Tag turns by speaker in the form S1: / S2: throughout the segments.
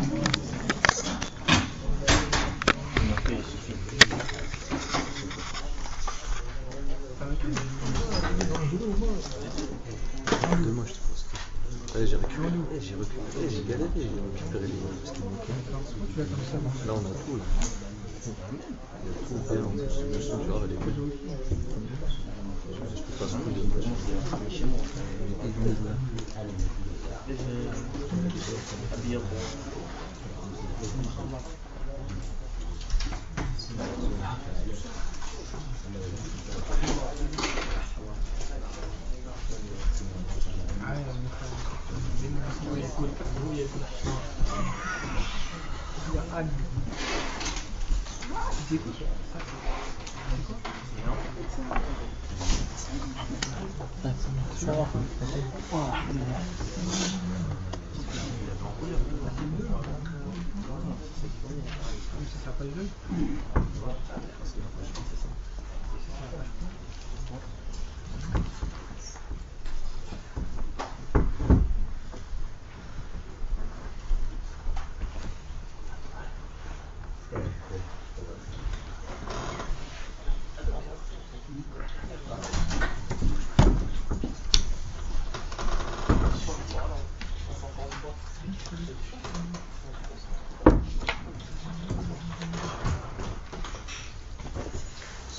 S1: Demain, je te pose. Ouais, j'ai reculé, j'ai galéré, j'ai récupéré les images parce qu'il manquait. Là, on a tout, là. Il y a tout bien, en plus. Le son, tu vois, elle est bonne. Je peux pas se prendre de images.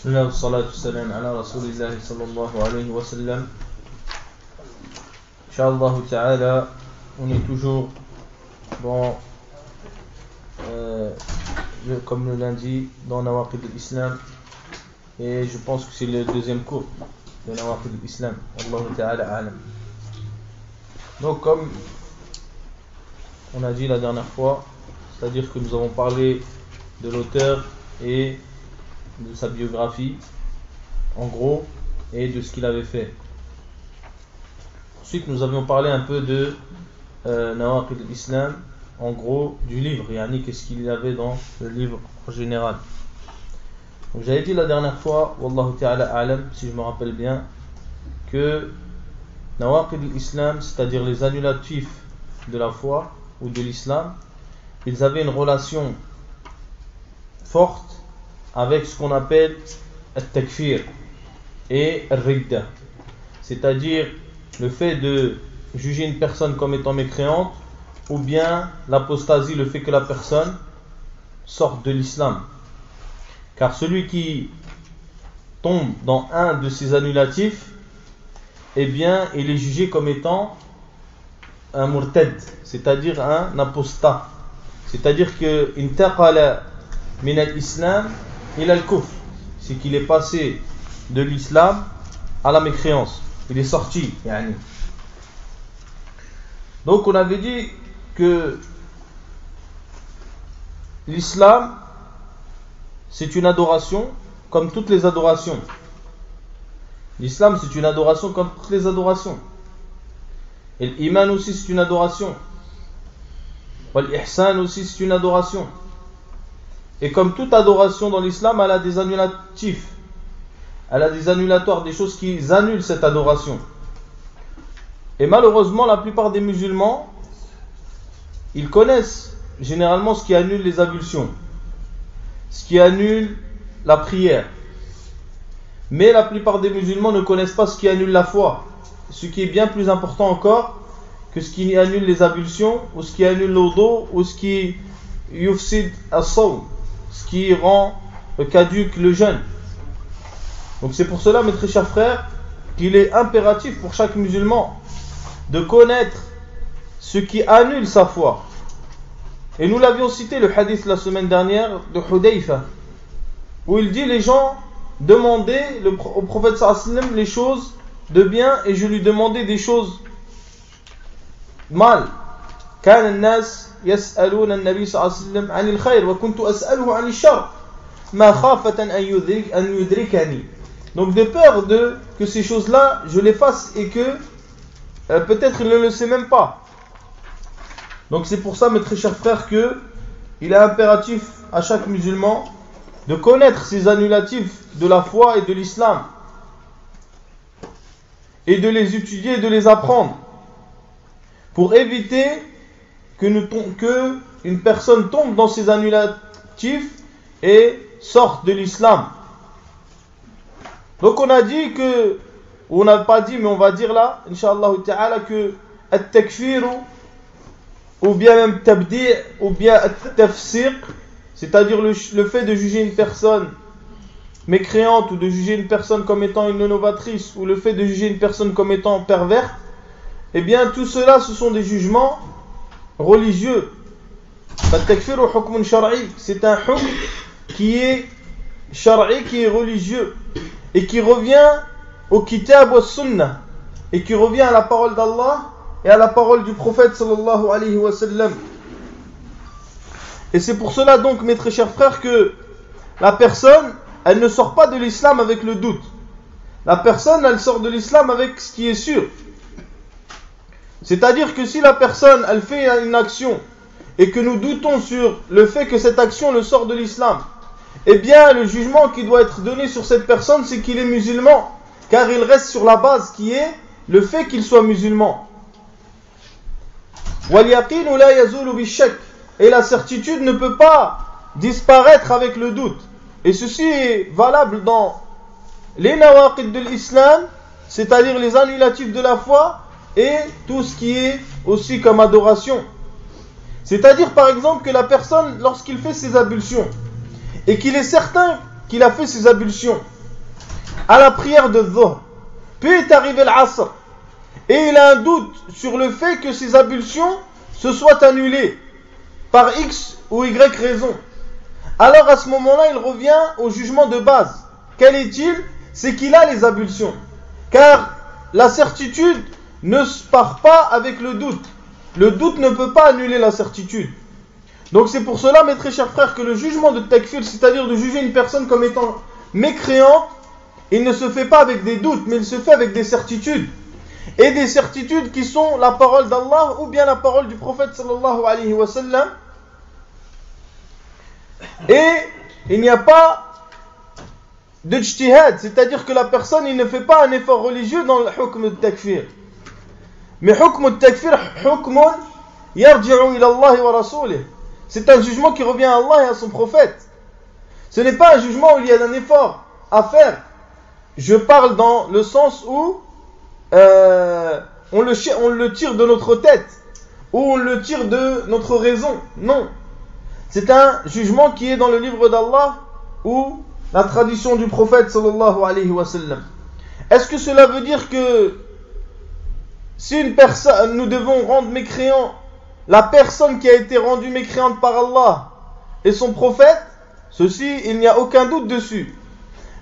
S2: Bismillah wa salatu salam ala rasulillahi sallallahu alayhi wa sallam. Inch'Allah ta'ala, on est toujours dans, comme le lundi, dans Nawaqid al-Islam. Et je pense que c'est le deuxième cours de Nawaqid al-Islam. Allahu ta'ala a'lam. Donc comme on a dit la dernière fois, c'est-à-dire que nous avons parlé de l'auteur et de sa biographie en gros et de ce qu'il avait fait. Ensuite nous avions parlé un peu de Nawaqid al-Islam, en gros du livre, yani qu'est-ce qu'il y avait dans le livre en général. Donc j'avais dit la dernière fois, Wallahu ta'ala a'lam, si je me rappelle bien, que Nawaqid al-Islam, c'est-à-dire les annulatifs de la foi ou de l'islam, ils avaient une relation forte avec ce qu'on appelle al-takfir et al-ridda, c'est-à-dire le fait de juger une personne comme étant mécréante, ou bien l'apostasie, le fait que la personne sorte de l'islam. Car celui qui tombe dans un de ces annulatifs, eh bien il est jugé comme étant un murtad, c'est-à-dire un apostat, c'est-à-dire que intaqala min al-islam ila al-kufr, c'est qu'il est passé de l'islam à la mécréance, il est sorti yani. Donc on avait dit que l'islam c'est une adoration comme toutes les adorations. L'islam c'est une adoration comme toutes les adorations. Et l'iman aussi c'est une adoration. Et l'ihsan aussi c'est une adoration. Et comme toute adoration dans l'islam, elle a des annulatifs. Elle a des annulatoires, des choses qui annulent cette adoration. Et malheureusement, la plupart des musulmans, ils connaissent généralement ce qui annule les ablutions, ce qui annule la prière. Mais la plupart des musulmans ne connaissent pas ce qui annule la foi. Ce qui est bien plus important encore que ce qui annule les ablutions, ou ce qui annule l'odo, ou ce qui yufsid as-sawm, ce qui rend caduque le jeûne. Donc c'est pour cela, mes très chers frères, qu'il est impératif pour chaque musulman de connaître ce qui annule sa foi. Et nous l'avions cité, le hadith la semaine dernière de Hudayfa, où il dit: les gens demandaient au prophète sallallahu alayhi wa sallam les choses de bien, et je lui demandais des choses mal. كان الناس يسألون النبي صلى الله عليه وسلم عن الخير وكنت أسأله عن الشر ما خافة أن يدركني. Donc de peur que ces choses-là je les fasse et que peut-être il ne le sait même pas. Donc c'est pour ça, mes très chers frères, que il est impératif à chaque musulman de connaître ces annulatifs de la foi et de l'islam, et de les étudier et de les apprendre, pour éviter que une personne tombe dans ces annulatifs et sort de l'islam. Donc on a dit que, ou on n'a pas dit, mais on va dire là, Inch'Allah ta'ala, que at-takfir, ou bien même tabdi', ou bien at-tafsiq, c'est-à-dire le fait de juger une personne mécréante, ou de juger une personne comme étant une novatrice, ou le fait de juger une personne comme étant perverte, eh bien tout cela ce sont des jugements religieux. At-takfir ou hukmun shar'i, c'est un hukm qui est shar'i, qui est religieux, et qui revient au kitab wa sunnah, et qui revient à la parole d'Allah et à la parole du prophète sallallahu alayhi wa sallam. Et c'est pour cela donc, mes très chers frères, que la personne, elle ne sort pas de l'islam avec le doute. La personne, elle sort de l'islam avec ce qui est sûr. C'est-à-dire que si la personne, elle fait une action, et que nous doutons sur le fait que cette action le sort de l'islam, eh bien le jugement qui doit être donné sur cette personne, c'est qu'il est musulman, car il reste sur la base qui est le fait qu'il soit musulman. وَالْيَقِينُ لَا يَزُولُ بِالشَّكِّ, et la certitude ne peut pas disparaître avec le doute. Et ceci est valable dans les nawaqid de l'islam, c'est-à-dire les annulatifs de la foi, et tout ce qui est aussi comme adoration. C'est-à-dire par exemple que la personne, lorsqu'il fait ses ablutions, et qu'il est certain qu'il a fait ses ablutions à la prière de Dhuhr, puis est arrivé l'Asr, et il a un doute sur le fait que ses ablutions se soient annulées par X ou Y raison. Alors à ce moment-là, il revient au jugement de base. Quel est-il? C'est qu'il a les ablutions. Car la certitude ne part pas avec le doute. Le doute ne peut pas annuler la certitude. Donc c'est pour cela, mes très chers frères, que le jugement de takfir, c'est-à-dire de juger une personne comme étant mécréante, il ne se fait pas avec des doutes, mais il se fait avec des certitudes. Et des certitudes qui sont la parole d'Allah ou bien la parole du prophète sallallahu alayhi wa sallam. Et il n'y a pas de ijtihad, c'est-à-dire que la personne, il ne fait pas un effort religieux dans le hukm de takfir. Mais hukm de takfir, hukmun yarji'u ila Allah wa rasulih. C'est un jugement qui revient à Allah et à son prophète. Ce n'est pas un jugement où il y a un effort à faire. Je parle dans le sens où on le tire de notre tête, ou on le tire de notre raison. Non. C'est un jugement qui est dans le livre d'Allah ou la tradition du prophète sallallahu alayhi wa sallam. Est-ce que cela veut dire que si une personne, nous devons rendre mécréant la personne qui a été rendue mécréante par Allah et son prophète? Ceci, il n'y a aucun doute dessus.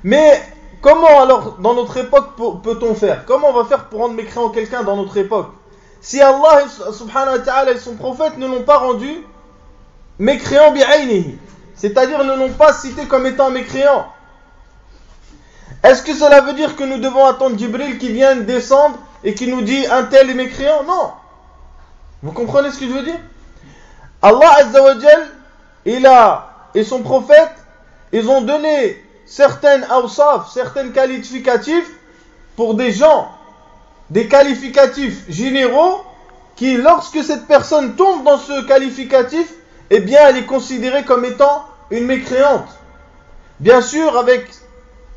S2: Mais comment alors, dans notre époque, peut-on faire? Comment on va faire pour rendre mécréant quelqu'un dans notre époque? Si Allah subhanahu wa ta'ala et son prophète ne l'ont pas rendu mécréant bi'aynihi, c'est-à-dire ne l'ont pas cité comme étant mécréant, est-ce que cela veut dire que nous devons attendre Jibril qui vienne descendre et qui nous dit un tel est mécréant? Non. Vous comprenez ce que je veux dire? Allah Azza wa Jal, et son prophète, ils ont donné certaines awsaf, certains qualificatifs pour des gens, des qualificatifs généraux qui, lorsque cette personne tombe dans ce qualificatif, eh bien elle est considérée comme étant une mécréante. Bien sûr avec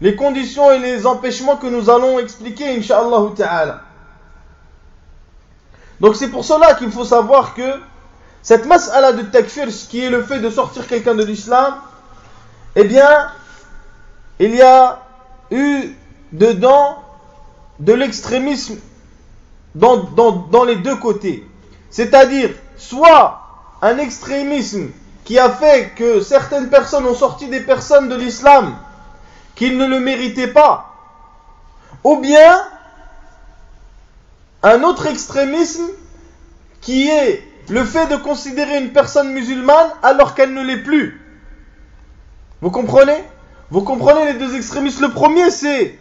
S2: les conditions et les empêchements que nous allons expliquer, incha'Allah ta'ala. Donc c'est pour cela qu'il faut savoir que cette mas'ala de takfir, qui est le fait de sortir quelqu'un de l'islam, eh bien, il y a eu dedans de l'extrémisme dans les deux côtés. C'est-à-dire, soit un extrémisme qui a fait que certaines personnes ont sorti des personnes de l'islam qu'ils ne le méritaient pas, ou bien un autre extrémisme qui est le fait de considérer une personne musulmane alors qu'elle ne l'est plus. Vous comprenez? Vous comprenez les deux extrémismes? Le premier, c'est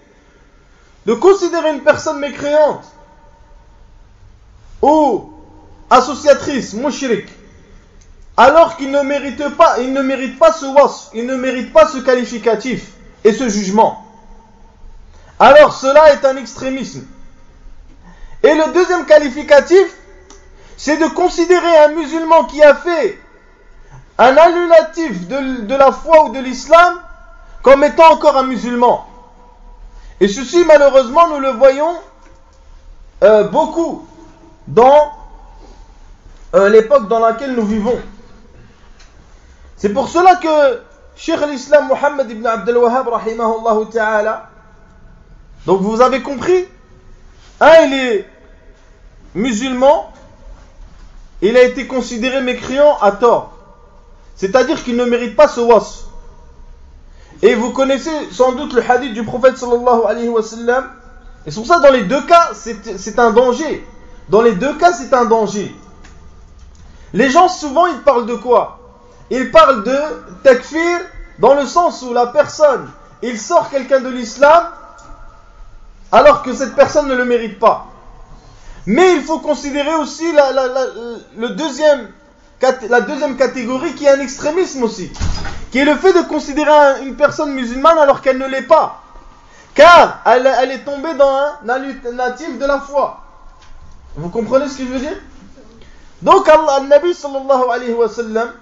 S2: de considérer une personne mécréante ou associatrice, mushrik, alors qu'il ne mérite pas, il ne mérite pas ce wasf, il ne mérite pas ce qualificatif et ce jugement. Alors cela est un extrémisme. Et le deuxième qualificatif, c'est de considérer un musulman qui a fait un annulatif de la foi ou de l'islam comme étant encore un musulman. Et ceci, malheureusement, nous le voyons beaucoup dans l'époque dans laquelle nous vivons. C'est pour cela que Cheikh l'Islam Mohammed ibn Abdel Wahhab rahimahullah ta'ala, donc vous avez compris, il est musulman, il a été considéré mécréant à tort, c'est-à-dire qu'il ne mérite pas ce wasf. Et vous connaissez sans doute le hadith du prophète sallallahu alayhi wa sallam, et c'est pour ça dans les deux cas c'est un danger. Dans les deux cas c'est un danger. Les gens souvent ils parlent de quoi? Ils parlent de takfir dans le sens où la personne, il sort quelqu'un de l'islam alors que cette personne ne le mérite pas. Mais il faut considérer aussi la deuxième catégorie qui est un extrémisme aussi, qui est le fait de considérer une personne musulmane alors qu'elle ne l'est pas, car elle est tombée dans un annulatif de la foi. Vous comprenez ce que je veux dire? Donc Nabi sallallahu alayhi wa sallam,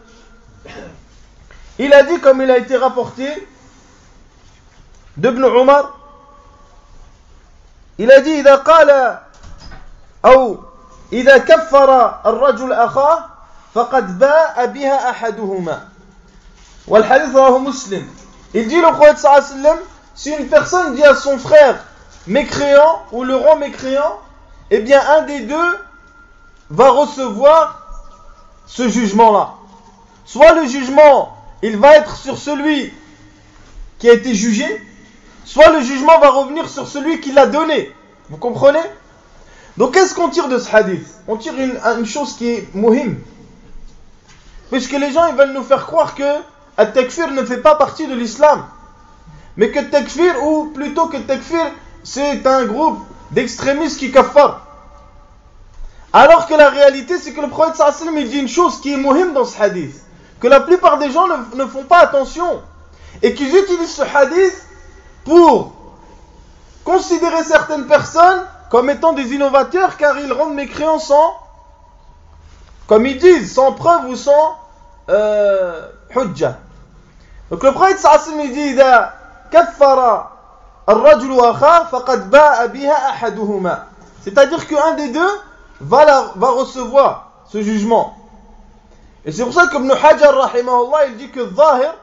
S2: il a dit, comme il a été rapporté d'Ibn Umar, il a dit إذا قال أو إذا كفر الرجل أخاه فقد باء بها أحدهما والحديث رواه مسلم. Il dit, le prophète sallallahu alayhi wa sallam, si une personne dit à son frère mécréant ou le rend mécréant, eh bien un des deux va recevoir ce jugement-là. Soit le jugement, il va être sur celui qui a été jugé, soit le jugement va revenir sur celui qui l'a donné. Vous comprenez? Donc qu'est-ce qu'on tire de ce hadith? On tire une chose qui est muhim. Puisque les gens ils veulent nous faire croire que at-takfir ne fait pas partie de l'islam. Mais que takfir, ou plutôt que takfir, c'est un groupe d'extrémistes qui kaffarent. Alors que la réalité c'est que le prophète sallallahu alayhi wa sallam il dit une chose qui est muhim dans ce hadith, que la plupart des gens ne font pas attention, et qu'ils utilisent ce hadith pour considérer certaines personnes comme étant des innovateurs, car ils rendent mécréants sans, comme ils disent, sans preuve ou sans hujja. Donc le prophète sallallahu alayhi wa sallam il dit إذا كفر الرجل أخاه فقد باء بها أحدهما, c'est-à-dire qu'un des deux va recevoir ce jugement. Et c'est pour ça qu'Ibn Hajar rahimahullah il dit que Zahir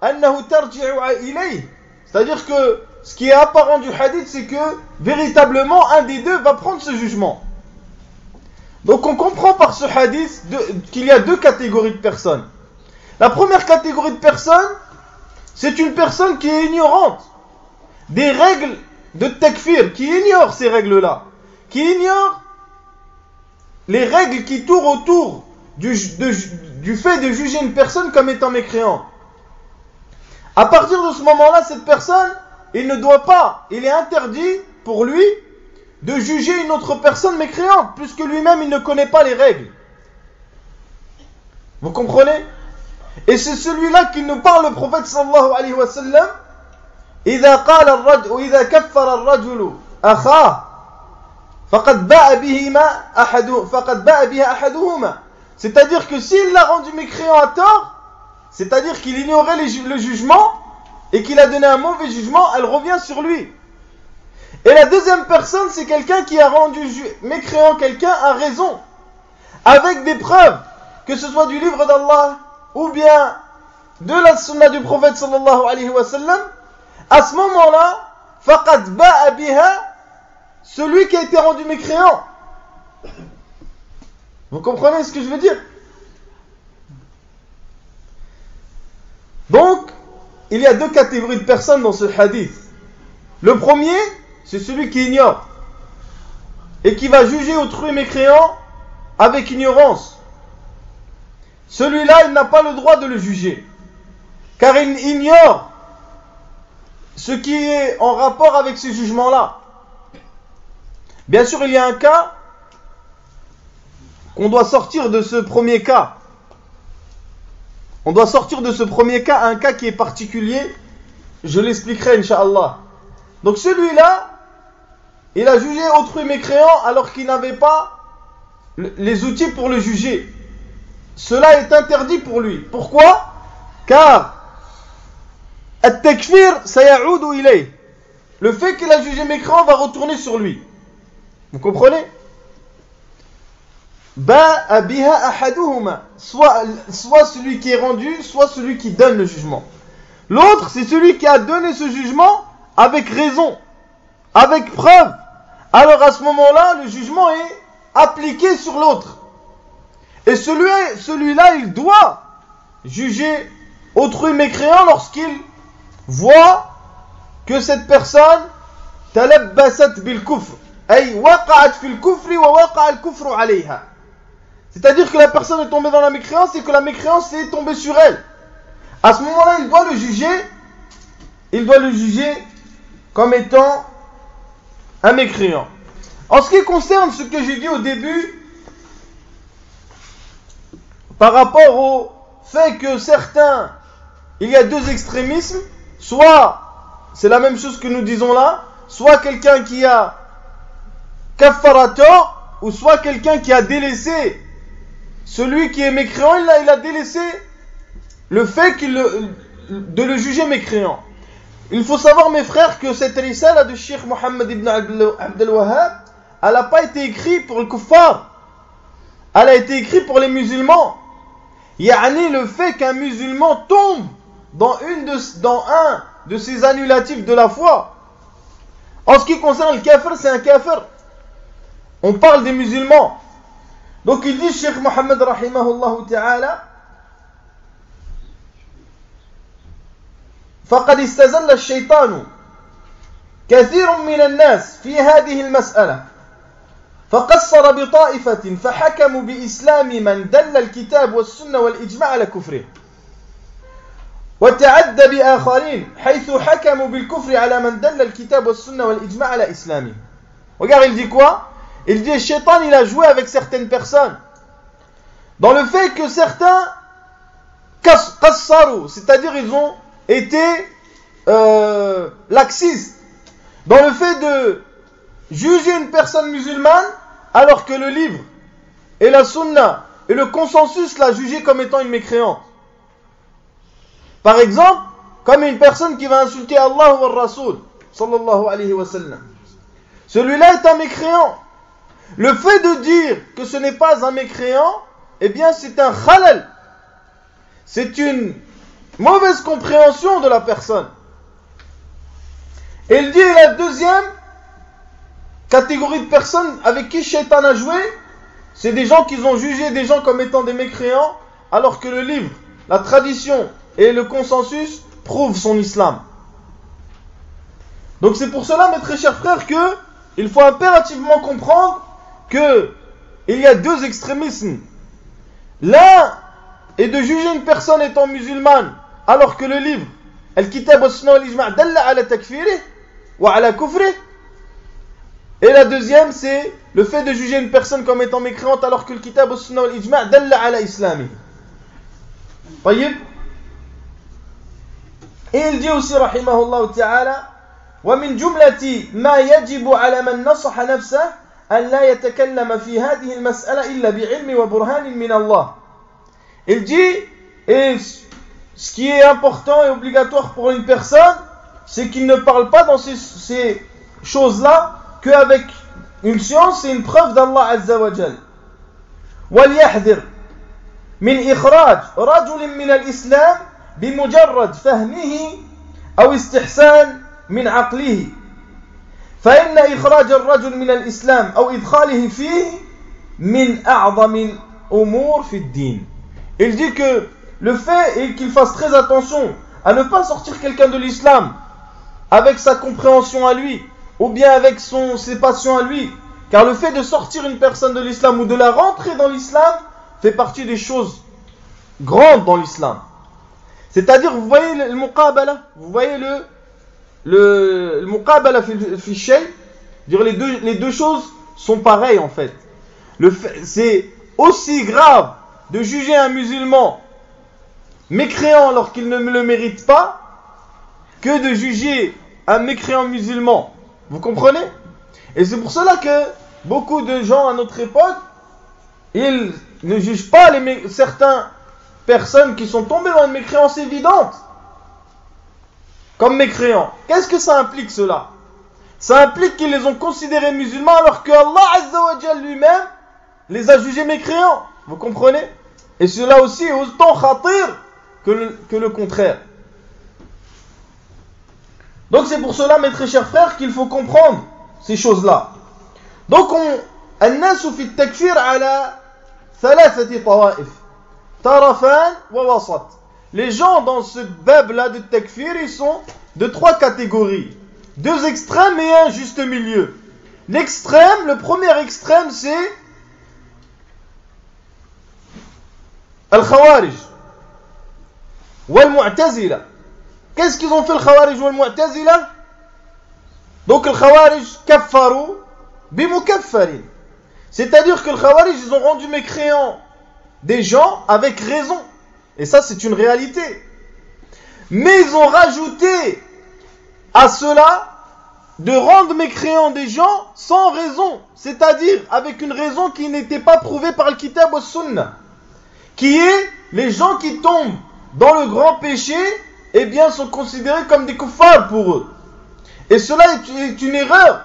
S2: annahu tarji'u ilayh, c'est-à-dire que ce qui est apparent du hadith c'est que véritablement un des deux va prendre ce jugement. Donc on comprend par ce hadith qu'il y a deux catégories de personnes. La première catégorie de personnes, c'est une personne qui est ignorante des règles de takfir, qui ignore ces règles-là, qui ignore les règles qui tournent autour du fait de juger une personne comme étant mécréante. À partir de ce moment-là, cette personne, il est interdit pour lui de juger une autre personne mécréante, puisque lui-même il ne connaît pas les règles. Vous comprenez? Et c'est celui-là qui nous parle le prophète sallallahu alayhi wa sallam, إذا قال الرجل وإذا كفر الرجل أخاه فقد باء بها أحدهما, c'est-à-dire que s'il l'a rendu mécréant à tort, c'est-à-dire qu'il ignorait le jugement et qu'il a donné un mauvais jugement, elle revient sur lui. Et la deuxième personne, c'est quelqu'un qui a rendu mécréant quelqu'un à raison, avec des preuves, que ce soit du livre d'Allah ou bien de la sunna du prophète sallallahu alayhi wa sallam. À ce moment-là, faqad ba'a biha, celui qui a été rendu mécréant. Vous comprenez ce que je veux dire? Donc, il y a deux catégories de personnes dans ce hadith. Le premier, c'est celui qui ignore et qui va juger autrui mécréant avec ignorance. Celui-là, il n'a pas le droit de le juger, car il ignore ce qui est en rapport avec ces jugements-là. Bien sûr, il y a un cas qu'on doit sortir de ce premier cas. On doit sortir de ce premier cas, un cas qui est particulier. Je l'expliquerai, Inch'Allah. Donc celui-là, il a jugé autrui mécréant alors qu'il n'avait pas les outils pour le juger. cela est interdit pour lui. Pourquoi? Car at-takfir sayaudu ilayh. Le fait qu'il a jugé mécréant va retourner sur lui. Vous comprenez? Ba'a biha ahaduhuma, soit celui qui est rendu, soit celui qui donne le jugement. L'autre, c'est celui qui a donné ce jugement avec raison, avec preuve. Alors à ce moment-là, le jugement est appliqué sur l'autre. Et celui-là, il doit juger autrui mécréant lorsqu'il voit que cette personne talabbasat bil kufr, ay waqa'at fil kufri wa waqa'a al kufru alayha. C'est-à-dire que la personne est tombée dans la mécréance et que la mécréance est tombée sur elle. À ce moment-là, il doit le juger comme étant un mécréant. En ce qui concerne ce que j'ai dit au début, par rapport au fait que certains, il y a deux extrémismes, soit, c'est la même chose que nous disons là, soit quelqu'un qui a kaffarato, ou soit quelqu'un qui a délaissé celui qui est mécréant, il a délaissé le fait de le juger mécréant. Il faut savoir, mes frères, que cette risala de Cheikh Mohammed ibn Abdel Wahhab, elle n'a pas été écrite pour le kuffar, elle a été écrite pour les musulmans. Yani le fait qu'un musulman tombe dans un de ces annulatifs de la foi. En ce qui concerne le kafir, c'est un kafir. On parle des musulmans. Donc il dit, Cheikh Mohammed rahimahullah ta'ala, فقد استزل الشيطان كثير من الناس في هذه المسألة فقصر بطائفة فحكموا بإسلام من دل الكتاب والسنة والإجماع على كفره وتعدى بآخرين حيث حكموا بالكفر على من دل الكتاب والسنة والإجماع على إسلامه. Regarde, il dit quoi? Il dit, Shaitan, il a joué avec certaines personnes dans le fait que certains qassaru, c'est-à-dire ils ont été laxistes dans le fait de juger une personne musulmane alors que le livre et la sunna et le consensus l'a jugé comme étant une mécréante. Par exemple, comme une personne qui va insulter Allah ou Rasoul sallallahu alayhi wa sallam. Celui-là est un mécréant. Le fait de dire que ce n'est pas un mécréant, eh bien c'est un khalal. C'est une mauvaise compréhension de la personne. Et il dit, la deuxième catégorie de personnes avec qui Shaitan a joué, c'est des gens qui ont jugé des gens comme étant des mécréants, alors que le livre, la tradition et le consensus prouvent son islam. Donc c'est pour cela, mes très chers frères, que il faut impérativement comprendre que il y a deux extrémismes. L'un est de juger une personne étant musulmane, alors que le livre, Al-Kitab wa-Sunnah wal-Ijma' dalla ala takfirih wa ala kufrih. Et la deuxième, c'est le fait de juger une personne comme étant mécréante, alors que le Kitab wa-Sunnah wal-Ijma' dalla ala islami. Tayyib. Et il dit aussi, rahimahullah ta'ala, ومن جملة ما يجب على من نصح نفسه أن لا يتكلم في هذه المسألة إلا بعلم وبرهان من الله. Il dit, et ce qui est important et obligatoire pour une personne, c'est qu'il ne parle pas dans ces choses-là qu'avec une science et une preuve d'Allah Azza wa Jal. وَلْيَحْذِرْ مِنْ إِخْرَاجِ رَجُلٍ مِنَ الْإِسْلَامِ بِمُجَرَّدْ فَهْمِهِ أو استحسان من عقله فإن إخراج الرجل من الإسلام أو إدخاله فيه من أعظم الأمور في الدين. Il dit que le fait est qu'il fasse très attention à ne pas sortir quelqu'un de l'islam avec sa compréhension à lui ou bien avec ses passions à lui, car le fait de sortir une personne de l'islam ou de la rentrer dans l'islam fait partie des choses grandes dans l'islam. C'est-à-dire, vous voyez le muqabala, vous voyez le muqabala fi shay, dire les deux choses sont pareilles en fait. C'est aussi grave de juger un musulman mécréant alors qu'il ne le mérite pas que de juger un mécréant musulman. Vous comprenez? Et c'est pour cela que beaucoup de gens à notre époque, ils ne juge pas certaines personnes qui sont tombées dans une mécréance évidente comme mécréants. Qu'est-ce que ça implique cela? Ça implique qu'ils les ont considérés musulmans alors que Allah Azza wa Jal lui-même les a jugés mécréants. Vous comprenez? Et cela aussi est autant khatir que le contraire. Donc c'est pour cela, mes très chers frères, qu'il faut comprendre ces choses-là. Donc الناس في التكفير على ثلاثة طوائف طرفان ووسط. Les gens dans ce bab-là de takfir, ils sont de trois catégories. Deux extrêmes et un juste milieu. L'extrême, le premier extrême, c'est Al-Khawarij wal-Mu'tazila. Qu'est-ce qu'ils ont fait le Khawarij wal-Mu'tazila? Donc le Khawarij kaffaru bimukaffarin. C'est-à-dire que le Khawarij, ils ont rendu mécréants des gens avec raison. Et ça, c'est une réalité. Mais ils ont rajouté à cela de rendre mécréants des gens sans raison. C'est-à-dire avec une raison qui n'était pas prouvée par le Kitab wa Sunnah. Qui est, les gens qui tombent dans le grand péché, eh bien, sont considérés comme des kuffars pour eux. Et cela est une erreur.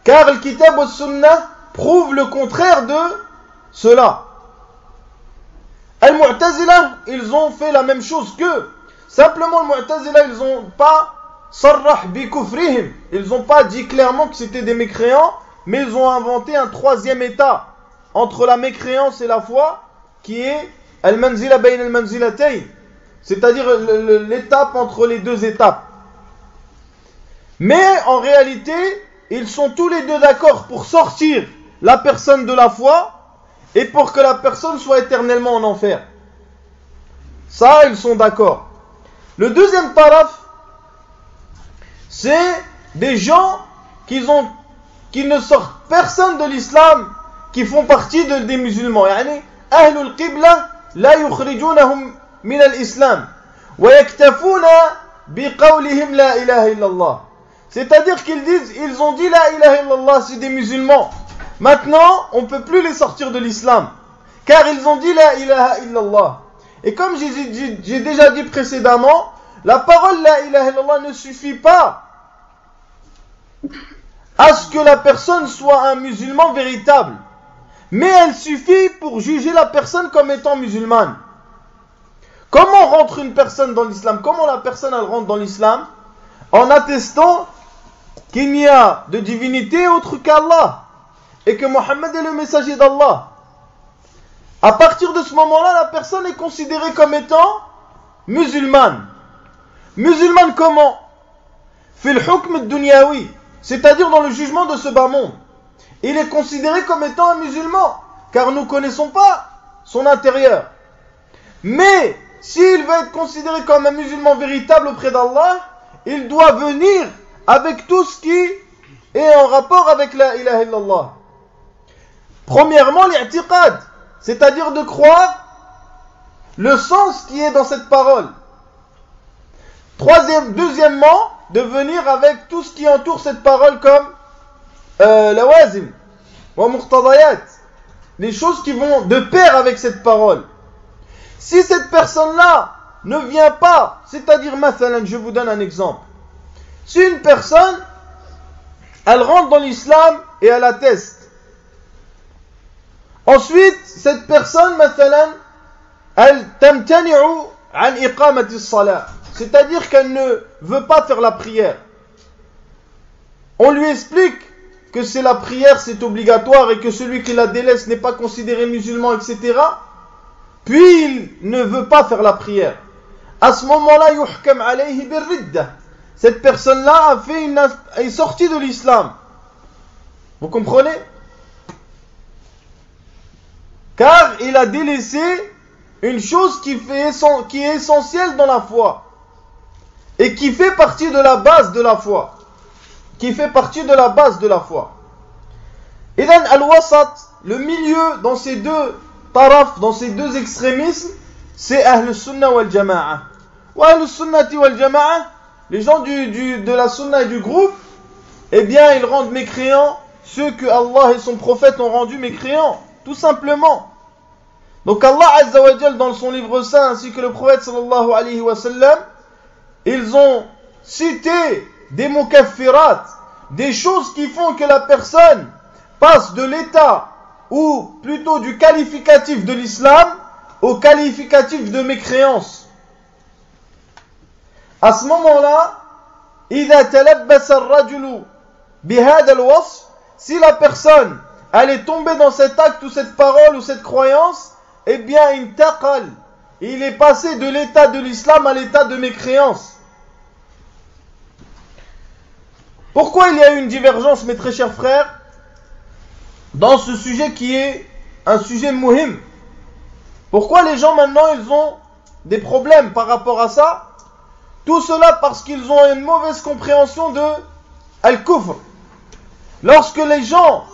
S2: Car le Kitab wa Sunnah prouve le contraire de cela. Al-Mu'tazila, ils ont fait la même chose qu'eux. Simplement, le Mu'tazila, ils n'ont pas sarrah bi kufrihim. Ils n'ont pas dit clairement que c'était des mécréants, mais ils ont inventé un troisième état entre la mécréance et la foi, qui est al-manzila bayn al-manzilatayn, c'est-à-dire l'étape entre les deux étapes. Mais en réalité, ils sont tous les deux d'accord pour sortir la personne de la foi et pour que la personne soit éternellement en enfer. Ça, ils sont d'accord. Le deuxième taraf, c'est des gens qui ne sortent personne de l'islam, qui font partie des musulmans. Yani, ahlul qibla la yukhrijunahum min al-islam wa yaktafuna biqawlihim la ilaha illallah. C'est-à-dire ils ont dit la ilaha illallah, c'est des musulmans. Maintenant, on ne peut plus les sortir de l'islam, car ils ont dit la ilaha illallah. Et comme j'ai déjà dit précédemment, la parole la ilaha illallah ne suffit pas à ce que la personne soit un musulman véritable, mais elle suffit pour juger la personne comme étant musulmane. Comment rentre une personne dans l'islam? Comment la personne elle rentre dans l'islam? En attestant qu'il n'y a de divinité autre qu'Allah et que Mohammed est le messager d'Allah. À partir de ce moment-là, la personne est considérée comme étant musulmane. Musulmane comment? Fil hukm dunyawi, c'est-à-dire dans le jugement de ce bas monde. Il est considéré comme étant un musulman, car nous ne connaissons pas son intérieur. Mais s'il veut être considéré comme un musulman véritable auprès d'Allah, il doit venir avec tout ce qui est en rapport avec la ilaha illallah. Premièrement, l'i'tiqad, c'est-à-dire de croire le sens qui est dans cette parole. Deuxièmement, de venir avec tout ce qui entoure cette parole comme lawazim wa muqtadayat, les choses qui vont de pair avec cette parole. Si cette personne-là ne vient pas, c'est-à-dire, mathalan, je vous donne un exemple. Si une personne, elle rentre dans l'islam et elle atteste. Ensuite, cette personne, mathalan, elle tamtani'u an iqamati as-salah, c'est-à-dire qu'elle ne veut pas faire la prière. On lui explique que c'est la prière, c'est obligatoire et que celui qui la délaisse n'est pas considéré musulman, etc. Puis il ne veut pas faire la prière. À ce moment-là, yuhkam alayhi birridda. Cette personne-là est sortie de l'islam. Vous comprenez? Car il a délaissé une chose qui est essentielle dans la foi et qui fait partie de la base de la foi. Qui fait partie de la base de la foi. Et then al-wasat, le milieu dans ces deux taraf, dans ces deux extrémismes, c'est Ahl Sunnah wal Jama'a. Wa Ahl Sunnati wal Jama'a, les gens de la Sunna et du groupe, eh bien ils rendent mécréants ceux que Allah et son prophète ont rendus mécréants, tout simplement. Donc Allah Azza wa Jal dans son livre saint ainsi que le prophète sallallahu alayhi wa sallam, ils ont cité des mukaffirat, des choses qui font que la personne passe de l'état ou plutôt du qualificatif de l'islam au qualificatif de mécréance. À ce moment-là, إذا تلبس الرجل بهذا الوصف, si la personne elle est tombée dans cet acte ou cette parole ou cette croyance, eh bien il est passé de l'état de l'islam à l'état de mécréance. Pourquoi il y a eu une divergence, mes très chers frères, dans ce sujet qui est un sujet muhim? Pourquoi les gens maintenant ils ont des problèmes par rapport à ça? Tout cela parce qu'ils ont une mauvaise compréhension de al-kufr. Lorsque les gens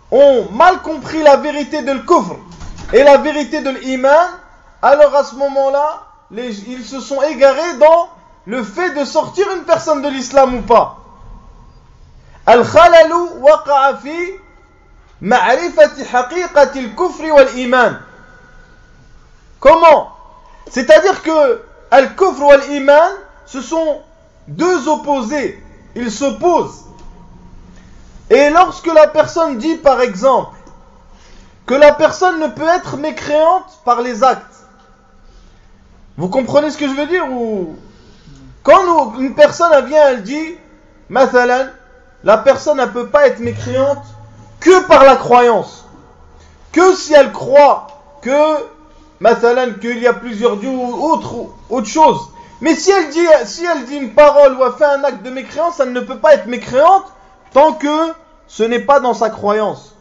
S2: ont mal compris la vérité de al-kufr et la vérité de l'iman, alors à ce moment-là, ils se sont égarés dans le fait de sortir une personne de l'islam ou pas. Al-khalalu waqa'a fi ma'rifati haqiqati al-kufri wal-iman. Comment? C'est-à-dire que al-kufr wal-iman, ce sont deux opposés, ils s'opposent. Et lorsque la personne dit par exemple que la personne ne peut être mécréante par les actes, vous comprenez ce que je veux dire ou... Quand une personne vient, elle dit mathalan, la personne ne peut pas être mécréante que par la croyance, que si elle croit que mathalan, qu'il y a plusieurs dieux ou autre chose. Mais si elle dit une parole ou elle fait un acte de mécréance, elle ne peut pas être mécréante tant que ce n'est pas dans sa croyance.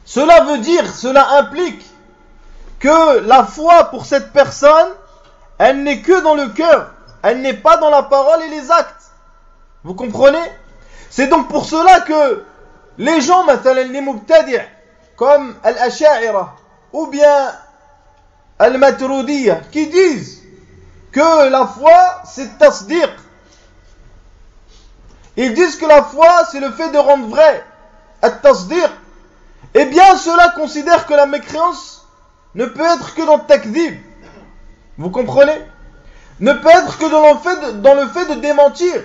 S2: Cela implique que la foi pour cette personne, elle n'est que dans le cœur, elle n'est pas dans la parole et les actes. Vous comprenez? C'est donc pour cela que les gens, mathalan, les mubtadi' comme al-asha'ira ou bien al-maturidiyya, qui disent que la foi c'est tasdiq. Ils disent que la foi c'est le fait de rendre vrai, at-tasdiq. Eh bien ceux-là considèrent que la mécréance ne peut être que dans le takdhib. Vous comprenez? Ne peut être que dans le fait de démentir.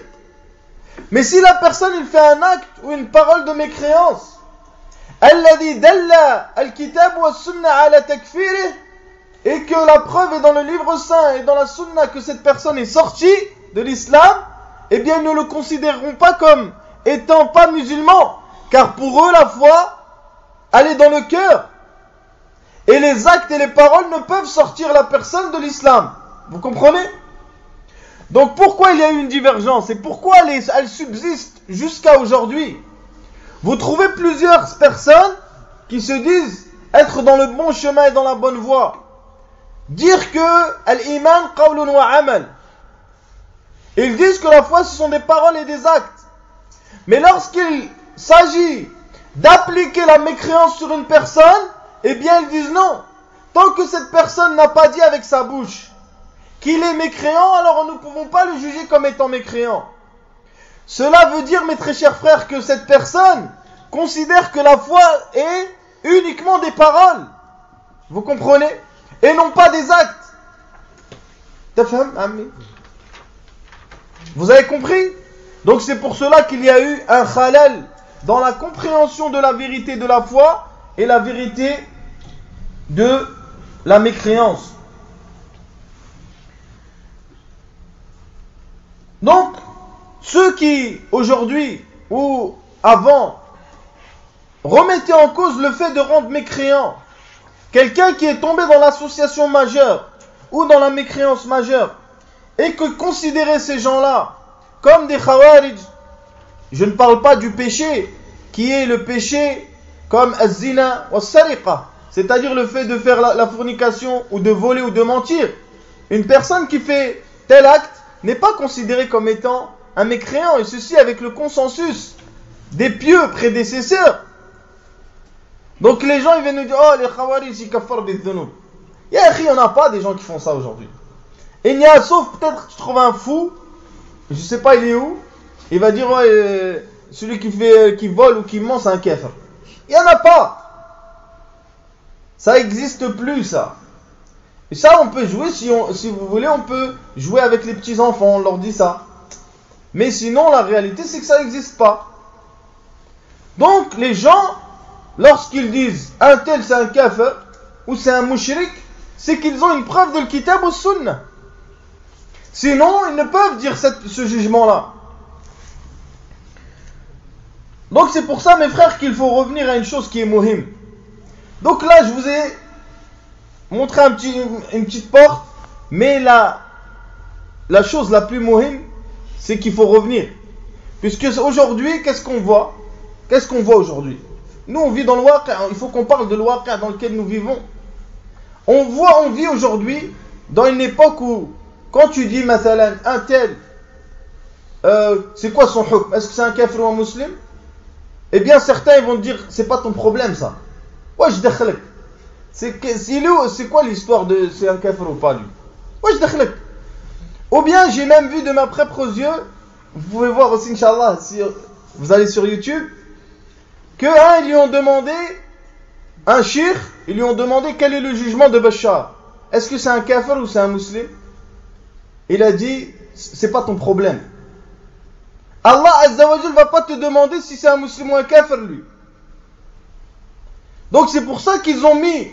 S2: Mais si la personne il fait un acte ou une parole de mécréance, alladhi dalla al-kitab wa sunna ala takfirih, et que la preuve est dans le livre saint et dans la sunna que cette personne est sortie de l'islam, eh bien ils ne le considéreront pas comme étant pas musulman, car pour eux la foi elle est dans le cœur et les actes et les paroles ne peuvent sortir la personne de l'islam. Vous comprenez? Donc pourquoi il y a eu une divergence et pourquoi elle subsiste jusqu'à aujourd'hui? Vous trouvez plusieurs personnes qui se disent être dans le bon chemin et dans la bonne voie, dire que al-iman qawlun wa amal. Ils disent que la foi ce sont des paroles et des actes. Mais lorsqu'il s'agit d'appliquer la mécréance sur une personne, eh bien ils disent non. Tant que cette personne n'a pas dit avec sa bouche qu'il est mécréant, alors nous ne pouvons pas le juger comme étant mécréant. Cela veut dire, mes très chers frères, que cette personne considère que la foi est uniquement des paroles. Vous comprenez? Et non pas des actes. Tafham, ami? Vous avez compris? Donc c'est pour cela qu'il y a eu un khalal dans la compréhension de la vérité de la foi et la vérité de la mécréance. Donc, ceux qui aujourd'hui ou avant remettaient en cause le fait de rendre mécréant quelqu'un qui est tombé dans l'association majeure ou dans la mécréance majeure, et que considérer ces gens-là comme des khawarij, je ne parle pas du péché qui est le péché comme az-zina wa as-sariqa, c'est-à-dire le fait de faire la fornication ou de voler ou de mentir. Une personne qui fait tel acte n'est pas considérée comme étant un mécréant, et ceci avec le consensus des pieux prédécesseurs. Donc les gens ils viennent nous dire oh les khawarij ils kaffarent des dhunub. Il n'y en a pas des gens qui font ça aujourd'hui. Et il y a, sauf peut-être tu trouves un fou, je sais pas il est où, il va dire oh, celui qui vole ou qui ment c'est un kafir. Il n'y en a pas. Ça n'existe plus, ça. Et ça, on peut jouer, si vous voulez, on peut jouer avec les petits-enfants, on leur dit ça. Mais sinon, la réalité, c'est que ça n'existe pas. Donc, les gens, lorsqu'ils disent un tel c'est un kafir ou c'est un mushrik, c'est qu'ils ont une preuve de le kitab ou sunnah. Sinon, ils ne peuvent dire ce jugement-là. Donc, c'est pour ça, mes frères, qu'il faut revenir à une chose qui est muhim. Donc là, je vous ai montré une petite porte, mais la chose la plus muhim, c'est qu'il faut revenir. Puisque aujourd'hui, qu'est-ce qu'on voit aujourd'hui? Nous, on vit dans le waqi', il faut qu'on parle de le waqi' dans lequel nous vivons. On vit aujourd'hui dans une époque où, quand tu dis, mathalan, un tel, c'est quoi son hukm? Est-ce que c'est un kafir ou un musulman? Eh bien, certains ils vont te dire, c'est pas ton problème ça. Ouais, je dakhlek. C'est quoi l'histoire de c'est un kafir ou pas lui? Ouais, je dakhlek. Ou bien, j'ai même vu de mes propres yeux, vous pouvez voir aussi, Inch'Allah, si vous allez sur YouTube, ils lui ont demandé, un shir, ils lui ont demandé quel est le jugement de Bachar. Est-ce que c'est un kafir ou c'est un musulman? Il a dit, c'est pas ton problème. Allah Azza wa Jal va pas te demander si c'est un musulman ou un kafir lui. Donc c'est pour ça qu'ils ont mis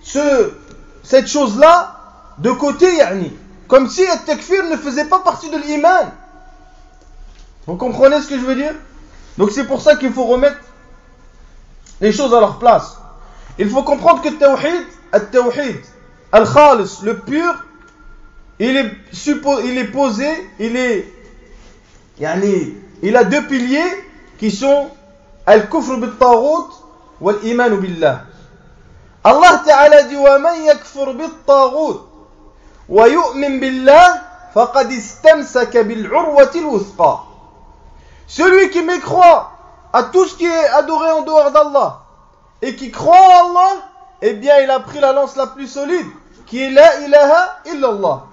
S2: cette chose-là de côté, yani. Comme si le takfir ne faisait pas partie de l'iman. Vous comprenez ce que je veux dire? Donc c'est pour ça qu'il faut remettre les choses à leur place. Il faut comprendre que le tawhid, al-khalis, le pur, il a deux piliers qui sont al-kufr bit-taghut wal-iman billah. Allah Ta'ala dit wa man yakfur bit-taghut wa yu'min billah faqad istamsaka bil-urwati al-wuthqa. Celui qui mécroit à tout ce qui est adoré en dehors d'Allah et qui croit en Allah, eh bien il a pris la lance la plus solide qui est la ilaha illallah.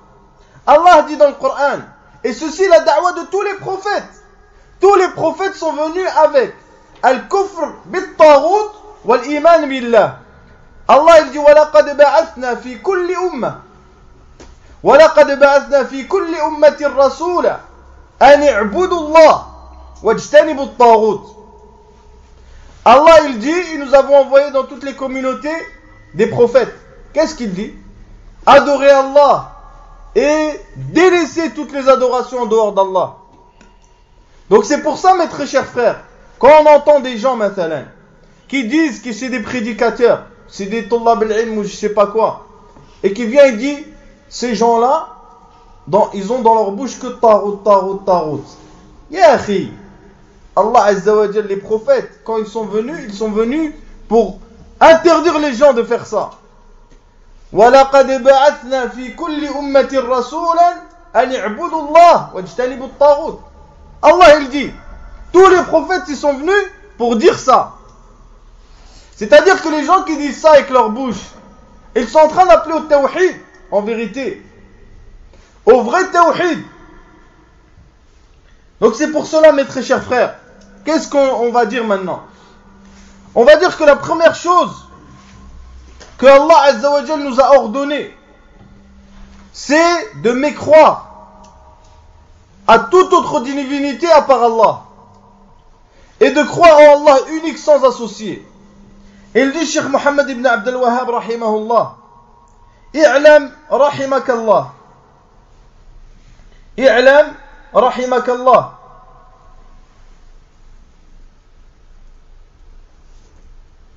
S2: Allah dit dans le Coran, et ceci la da'wa de tous les prophètes. Tous les prophètes sont venus avec al-kufr bit-taghut wal-iman billah. Allah il dit وَلَقَدْ بَعَثْنَا فِي كُلِّ أُمَّةٍ وَلَقَدْ بَعَثْنَا فِي كُلِّ أُمَّةٍ رَسُولًا أَنِ اعْبُدُوا اللَّهَ وَاجْتَنِبُوا الطَّاغُوتَ. Allah il dit, nous avons envoyé dans toutes les communautés des prophètes. Qu'est-ce qu'il dit? Adorer Allah et délaisser toutes les adorations en dehors d'Allah. Donc c'est pour ça, mes très chers frères, quand on entend des gens mathalan qui disent que c'est des prédicateurs, c'est des tullab al-ilm ou je sais pas quoi, et qui vient et dit, ces gens-là, ils ont dans leur bouche que tarout. Ya akhi, Allah Azza wa Jal, les prophètes, quand ils sont venus pour interdire les gens de faire ça. وَلَقَدْ بَعَثْنَا فِي كُلِّ أُمَّةٍ رَسُولًا أَنِ اعْبُدُوا اللَّهَ وَاجْتَنِبُوا الطَّاغُوتَ. Allah il dit, tous les prophètes ils sont venus pour dire ça. C'est-à-dire que les gens qui disent ça avec leur bouche, ils sont en train d'appeler au tawhid, en vérité. Au vrai tawhid. Donc c'est pour cela, mes très chers frères, qu'est-ce qu'on va dire maintenant? On va dire que la première chose que Allah Azza wa Jal nous a ordonné, c'est de mécroire à toute autre divinité à part Allah et de croire en Allah unique sans associé. Il dit Cheikh Mohammed ibn Abdel Wahhab rahimahullah, i'lam rahimakallah, i'lam rahimakallah,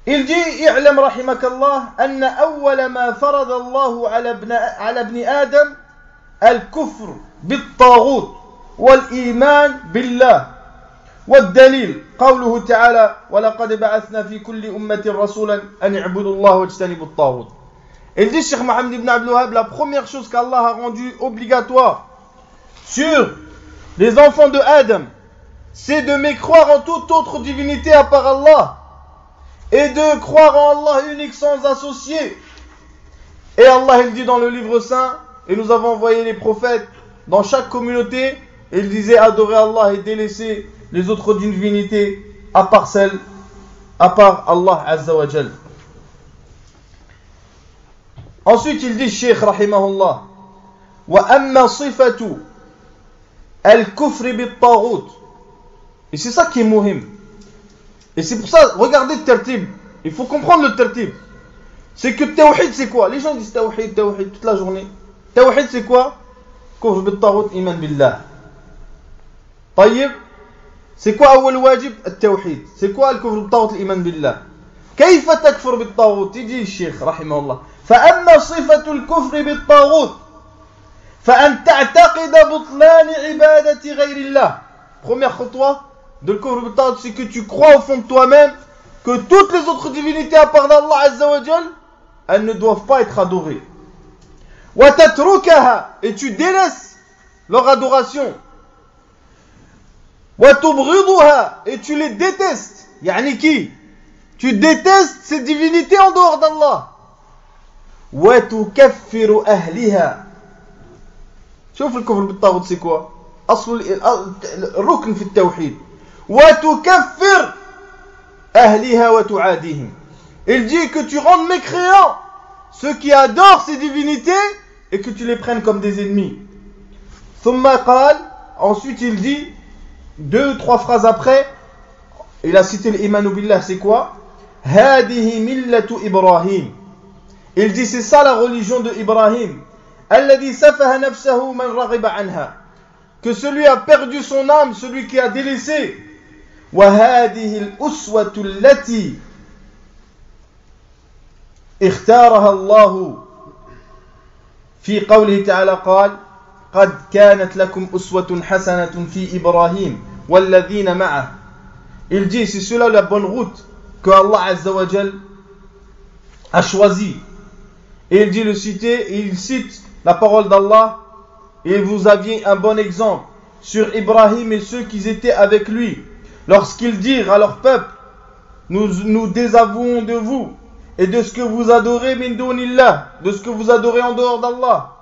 S2: il dit i'lam rahimakallah anna awwala ma farada Allah ala ibn Adam al-kufr bit-taghut wal-iman billah. والدليل قوله تعالى ولقد بعثنا في كل أمة رسولا أن اعبدوا الله واجتنبوا الطاغوت. Il dit Cheikh Mohammed ibn Abdel Wahhab, la première chose qu'Allah a rendue obligatoire sur les enfants de Adam, c'est de mécroire en toute autre divinité à part Allah et de croire en Allah unique sans associé. Et Allah il dit dans le livre saint, et nous avons envoyé les prophètes dans chaque communauté, et il disait adorer Allah et délaisser les autres divinités à part Allah Azza wa Jal. Ensuite, il dit, Cheikh, rahimahullah, wa amma sifatu al-kufri bit-taghut. Et c'est ça qui est muhim. Et c'est pour ça, regardez le tertib. Il faut comprendre le tertib. C'est que tawhid, c'est quoi? Les gens disent tawhid, tawhid toute la journée. Tawhid, c'est quoi? Kufr bit-taghut, iman billah. طيب, c'est quoi أول واجب? التوحيد. C'est quoi الكفر بالطاغوت الإيمان بالله؟ كيف تكفر بالطاغوت؟ يجي الشيخ رحمه الله. فأما صفة الكفر بالطاغوت فأن تعتقد بطلان عبادة غير الله. Première خطوة de الكفر بالطاغوت, c'est que tu crois au fond de toi-même que toutes les autres divinités à part d'Allah Azza wa Jal, elles ne doivent pas être adorées. وتتركها, et tu délaisses leur adoration. وتبغضها, et tu les détestes. يعني qui? Tu détestes ces divinités en dehors d'Allah. وتكفر أهلها. شوف الكفر بالطاغوت c'est quoi? أصل الركن في التوحيد. وتكفر أهلها وتعاديهم. Il dit que tu rendes mécréants ceux qui adorent ces divinités et que tu les prennes comme des ennemis. ثم قال, ensuite il dit, 2-3 phrases après, il a cité l'Iman billah, c'est quoi? هذه ملة إبراهيم. Il dit c'est ça la religion de Ibrahim. الذي سفه نفسه من رغب عنها. Que celui a perdu son âme, celui qui a délaissé. وهذه الأسوة التي اختارها الله في قوله تعالى قال قد كانت لكم أسوة حسنة في إبراهيم والذين معه. Il dit c'est cela la bonne route que Allah Azza wa Jal a choisi. Et il dit il cite la parole d'Allah, et vous aviez un bon exemple sur Ibrahim et ceux qui étaient avec lui lorsqu'ils dirent à leur peuple, nous désavouons de vous et de ce que vous adorez min dunillah, de ce que vous adorez en dehors d'Allah.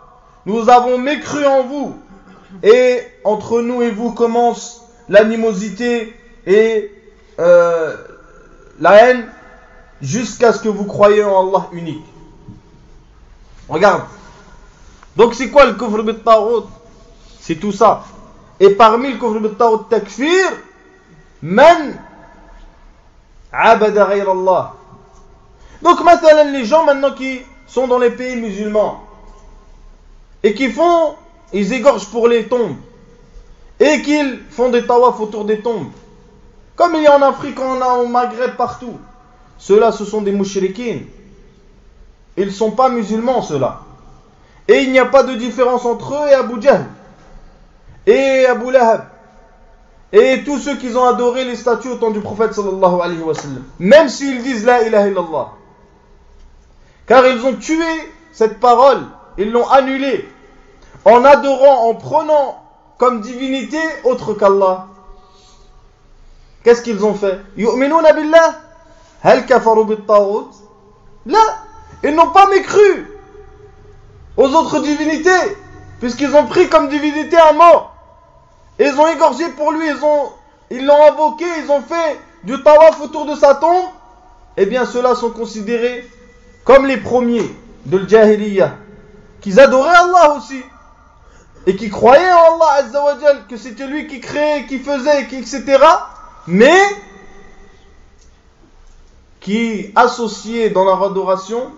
S2: Nous avons mécru en vous, et entre nous et vous commence l'animosité et la haine jusqu'à ce que vous croyez en Allah unique. Regarde. Donc c'est quoi le kufr bit-taghut? C'est tout ça. Et parmi le kufr bit-taghut takfir, man abada ghayr Allah. Donc maintenant les gens maintenant qui sont dans les pays musulmans et qui ils égorgent pour les tombes et qu'ils font des tawaf autour des tombes, comme il y a en Afrique, on a au Maghreb, partout. Ceux-là, ce sont des mouchriquins. Ils ne sont pas musulmans, ceux-là. Et il n'y a pas de différence entre eux et Abu Jahl et Abu Lahab et tous ceux qui ont adoré les statues au temps du prophète sallallahu alayhi wa sallam, même s'ils disent la ilaha illallah, car ils ont tué cette parole, ils l'ont annulée en adorant, en prenant comme divinité autre qu'Allah. Qu'est-ce qu'ils ont fait? Yu'minuna billah, hal kafaru bit-taghut? Là, ils n'ont pas mécru aux autres divinités, puisqu'ils ont pris comme divinité un mort. Ils ont égorgé pour lui, ils l'ont invoqué, ils ont fait du tawaf autour de sa tombe. Eh bien, ceux-là sont considérés comme les premiers de l'Jahiliyyah, qui adoraient Allah aussi, et qui croyaient en Allah Azza wa Jal, que c'était lui qui créait, qui faisait, etc., mais qui associaient dans leur adoration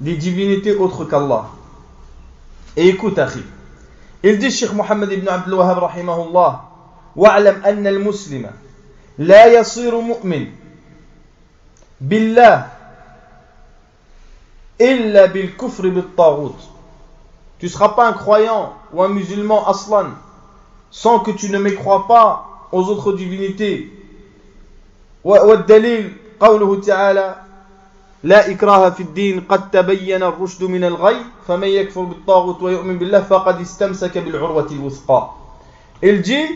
S2: des divinités autres qu'Allah. Et écoute, akhi, il dit Cheikh Mohammed ibn Abdul Wahhab rahimahullah, wa'lam anna al-muslima la yasiru mu'min billah illa bil kufri bit taghut. Tu ne seras pas un croyant ou un musulman aslan sans que tu ne mécrois pas aux autres divinités. والدليل قوله تعالى لا إكراه في الدين قد تبين الرشد من الغي فمن يكفر بالطاغوت ويؤمن بالله فقد استمسك بالعروة الوثقى. Il dit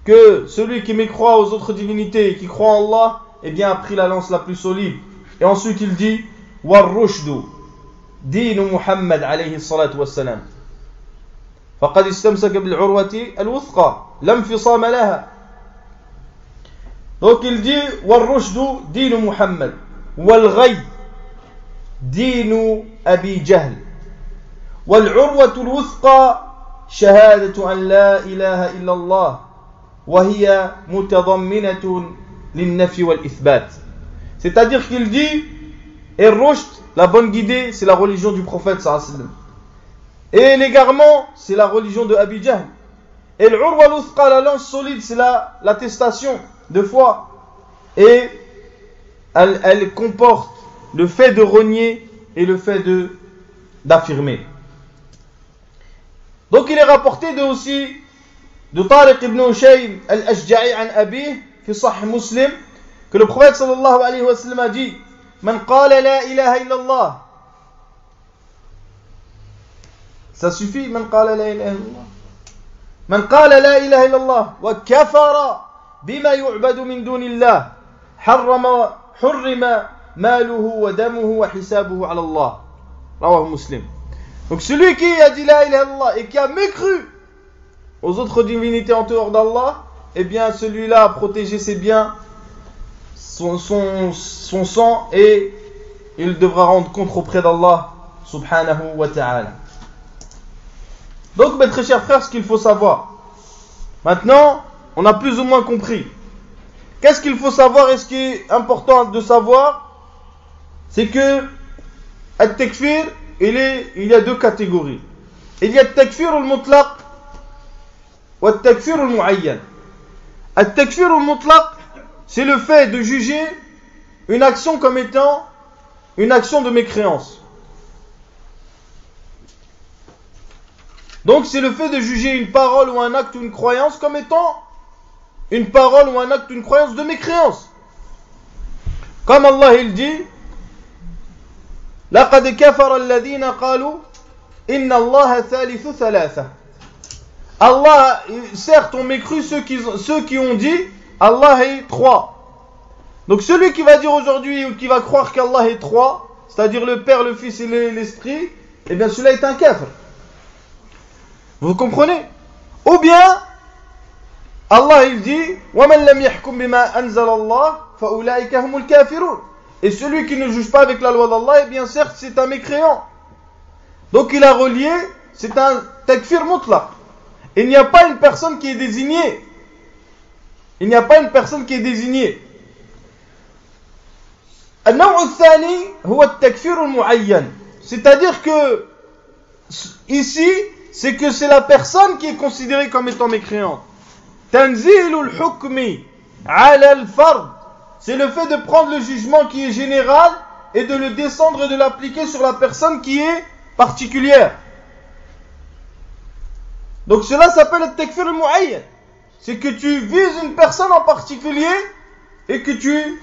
S2: que celui qui mécroit aux autres divinités et qui croit en Allah, eh bien a pris la lance la plus solide. Et ensuite il dit والرشد دين محمد عليه الصلاة والسلام فقد استمسك بالعروة الوثقى لا انفصام لها. Donc il dit والرشد دين محمد والغي دين أبي جهل والعروة الوثقى شهادة أن لا إله إلا الله وهي متضمنة للنفي والإثبات. C'est-à-dire qu'il dit et Rushd, la bonne guidée, c'est la religion du prophète sallallahu alayhi wa sallam. Et l'égarement, c'est la religion de Abi Jahl. Et l'urwa al-uthqa, la lance solide, c'est l'attestation de foi. Et elle comporte le fait de renier et le fait d'affirmer. Donc il est rapporté de Tariq ibn Ushaym al-Ashja'i an Abi fi Sahih Muslim que le prophète sallallahu alayhi wa sallam a dit Man qala la ilaha illallah. Ça suffit, Man qala la ilaha illallah. Man qala la ilaha illallah wa kafara bima yu'badu min dunillah hurrima maluhu wa damuhu wa hisabuhu ala Allah. Rawahu Muslim. Donc celui qui a dit la ilaha illallah et qui a mécru aux autres divinités en dehors d'Allah, eh bien celui-là a protégé ses biens, son sang, et il devra rendre compte auprès d'Allah subhanahu wa ta'ala. Donc mes très chers frères, ce qu'il faut savoir, maintenant on a plus ou moins compris. Qu'est-ce qu'il faut savoir et ce qui est important de savoir, c'est que al-takfir, il y a deux catégories. Il y a al-takfir al-mutlaq ou al-takfir al-mu'ayyan. Al-takfir al-mutlaq, c'est le fait de juger une action comme étant une action de mécréance. Donc c'est le fait de juger une parole ou un acte ou une croyance comme étant une parole ou un acte ou une croyance de mécréance. Comme Allah il dit لقد كفر الذين قالوا إن الله ثالث ثلاثة. Allah, certes, ont mécru ceux qui ont dit Allah est trois. Donc celui qui va dire aujourd'hui ou qui va croire qu'Allah est trois, c'est-à-dire le Père, le Fils et l'Esprit, eh bien celui-là est un kafir. Vous comprenez? Ou bien Allah il dit وَمَنْ لَمْ يَحْكُمْ بِمَا أَنزَلَ اللَّهُ فَأُولَٰئِكَ هُمُ الْكَافِرُونَ. Et celui qui ne juge pas avec la loi d'Allah, eh bien certes c'est un mécréant. Donc il a relié, c'est un takfir mutlaq. Il n'y a pas une personne qui est désignée. Il n'y a pas une personne qui est désignée. النوع الثاني هو التكفير المعين. C'est-à-dire que ici, c'est que c'est la personne qui est considérée comme étant mécréante. تنزيل الحكم على الفرد. C'est le fait de prendre le jugement qui est général et de le descendre et de l'appliquer sur la personne qui est particulière. Donc cela s'appelle le takfir al-mu'ayyan. C'est que tu vises une personne en particulier et que tu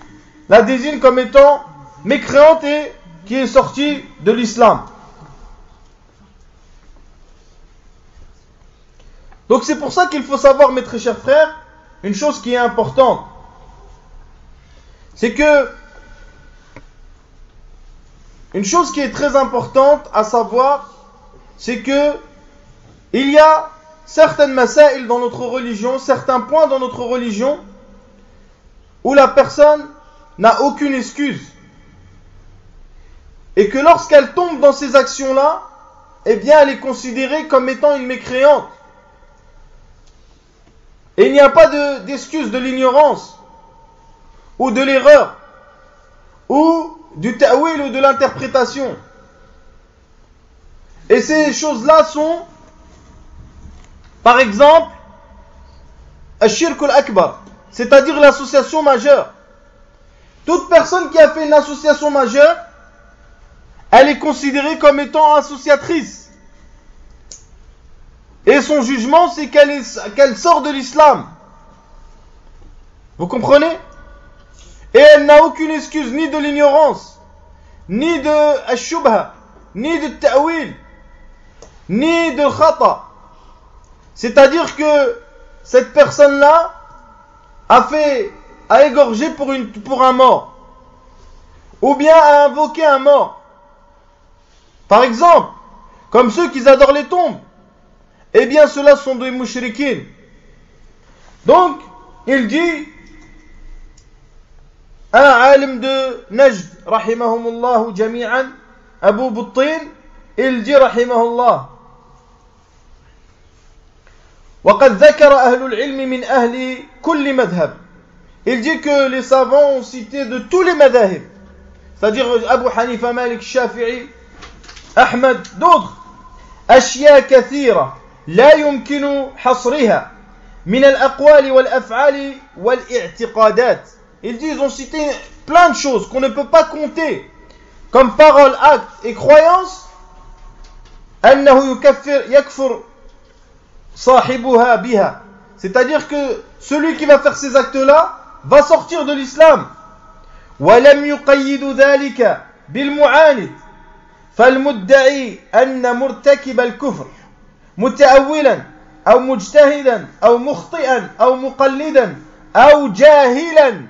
S2: la désignes comme étant mécréante et qui est sortie de l'islam. Donc c'est pour ça qu'il faut savoir, mes très chers frères, une chose qui est importante. C'est que une chose qui est très importante à savoir, c'est que il y a certaines masaïl dans notre religion, certains points dans notre religion où la personne n'a aucune excuse. Et que lorsqu'elle tombe dans ces actions-là, eh bien elle est considérée comme étant une mécréante. Et il n'y a pas d'excuse de l'ignorance ou de l'erreur ou du ta'wil ou de l'interprétation. Et ces choses-là sont, par exemple, al-shirk al-akbar, c'est-à-dire l'association majeure. Toute personne qui a fait une association majeure, elle est considérée comme étant associatrice. Et son jugement, c'est qu'elle sort de l'islam. Vous comprenez? Et elle n'a aucune excuse, ni de l'ignorance, ni de al-shubha, ni de ta'wil, ni de khata. C'est-à-dire que cette personne-là a égorgé pour un mort, ou bien a invoqué un mort. Par exemple, comme ceux qui adorent les tombes, eh bien ceux-là sont des mouchriquins. Donc, il dit, un alim de Najd, rahimahumullahu jami'an, Abu Buttin, il dit rahimahullah وقد ذكر أهل العلم من أهل كل مذهب. Il dit que les savants ont cité de tous les madhahib, c'est-à-dire Abu Hanifa, Malik, Shafi'i, Ahmed, d'autres, أشياء كثيرة لا يمكن حصرها من الأقوال والأفعال والاعتقادات. Ils disent, ils ont cité plein de choses qu'on ne peut pas compter, comme paroles, actes et croyances. أنه يكفر صاحبها بها. C'est-à-dire que celui qui va faire ces actes-là va sortir de l'islam. ولم يقيد ذلك بالمعاند فالمدعي أن مرتكب الكفر متأولا أو مجتهدا أو مخطئا أو مقلدا أو جاهلا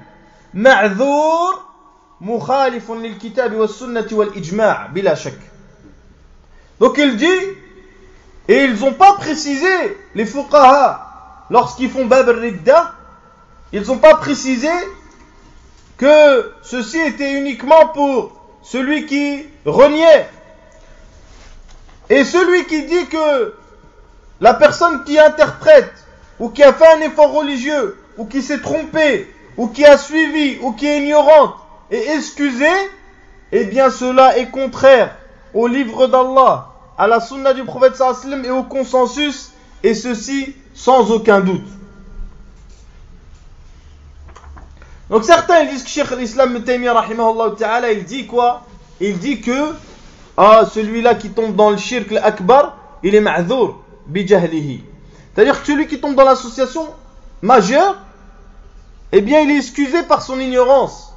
S2: معذور مخالف للكتاب والسنة والإجماع بلا شك. Donc il dit, et ils n'ont pas précisé, les fuqaha, lorsqu'ils font bab al-ridda, ils n'ont pas précisé que ceci était uniquement pour celui qui reniait. Et celui qui dit que la personne qui interprète, ou qui a fait un effort religieux, ou qui s'est trompé, ou qui a suivi, ou qui est ignorante, et excusée, eh bien cela est contraire au livre d'Allah, à la sunna du prophète sallallahu alayhi wa sallam et au consensus, et ceci sans aucun doute. Donc certains ils disent que Cheikh l'Islam Ibn Taymiyyah rahimahullah ta'ala, il dit quoi? Il dit que celui-là qui tombe dans le shirk l'akbar, il est ma'dhour bi jahlihi. C'est-à-dire que celui qui tombe dans l'association majeure, eh bien il est excusé par son ignorance.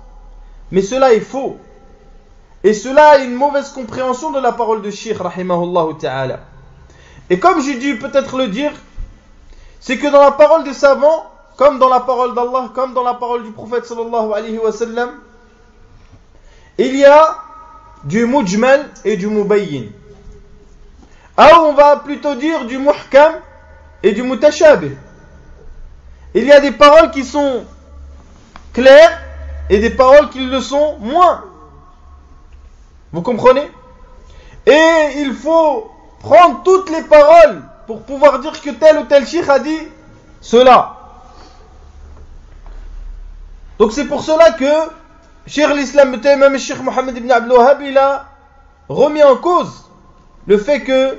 S2: Mais cela est faux. Et cela est une mauvaise compréhension de la parole de Cheikh rahimahullah ta'ala. Et comme j'ai dû peut-être le dire, c'est que dans la parole des savants, comme dans la parole d'Allah, comme dans la parole du prophète sallallahu alayhi wa sallam, il y a du mujmal et du mubayyin. On va plutôt dire du muhkam et du mutashabih. Il y a des paroles qui sont claires et des paroles qui le sont moins. Vous comprenez? Et il faut prendre toutes les paroles pour pouvoir dire que tel ou tel cheikh a dit cela. Donc c'est pour cela que Cheikh l'Islam, même Cheikh Mohammed ibn Abdul Wahhab, il a remis en cause le fait que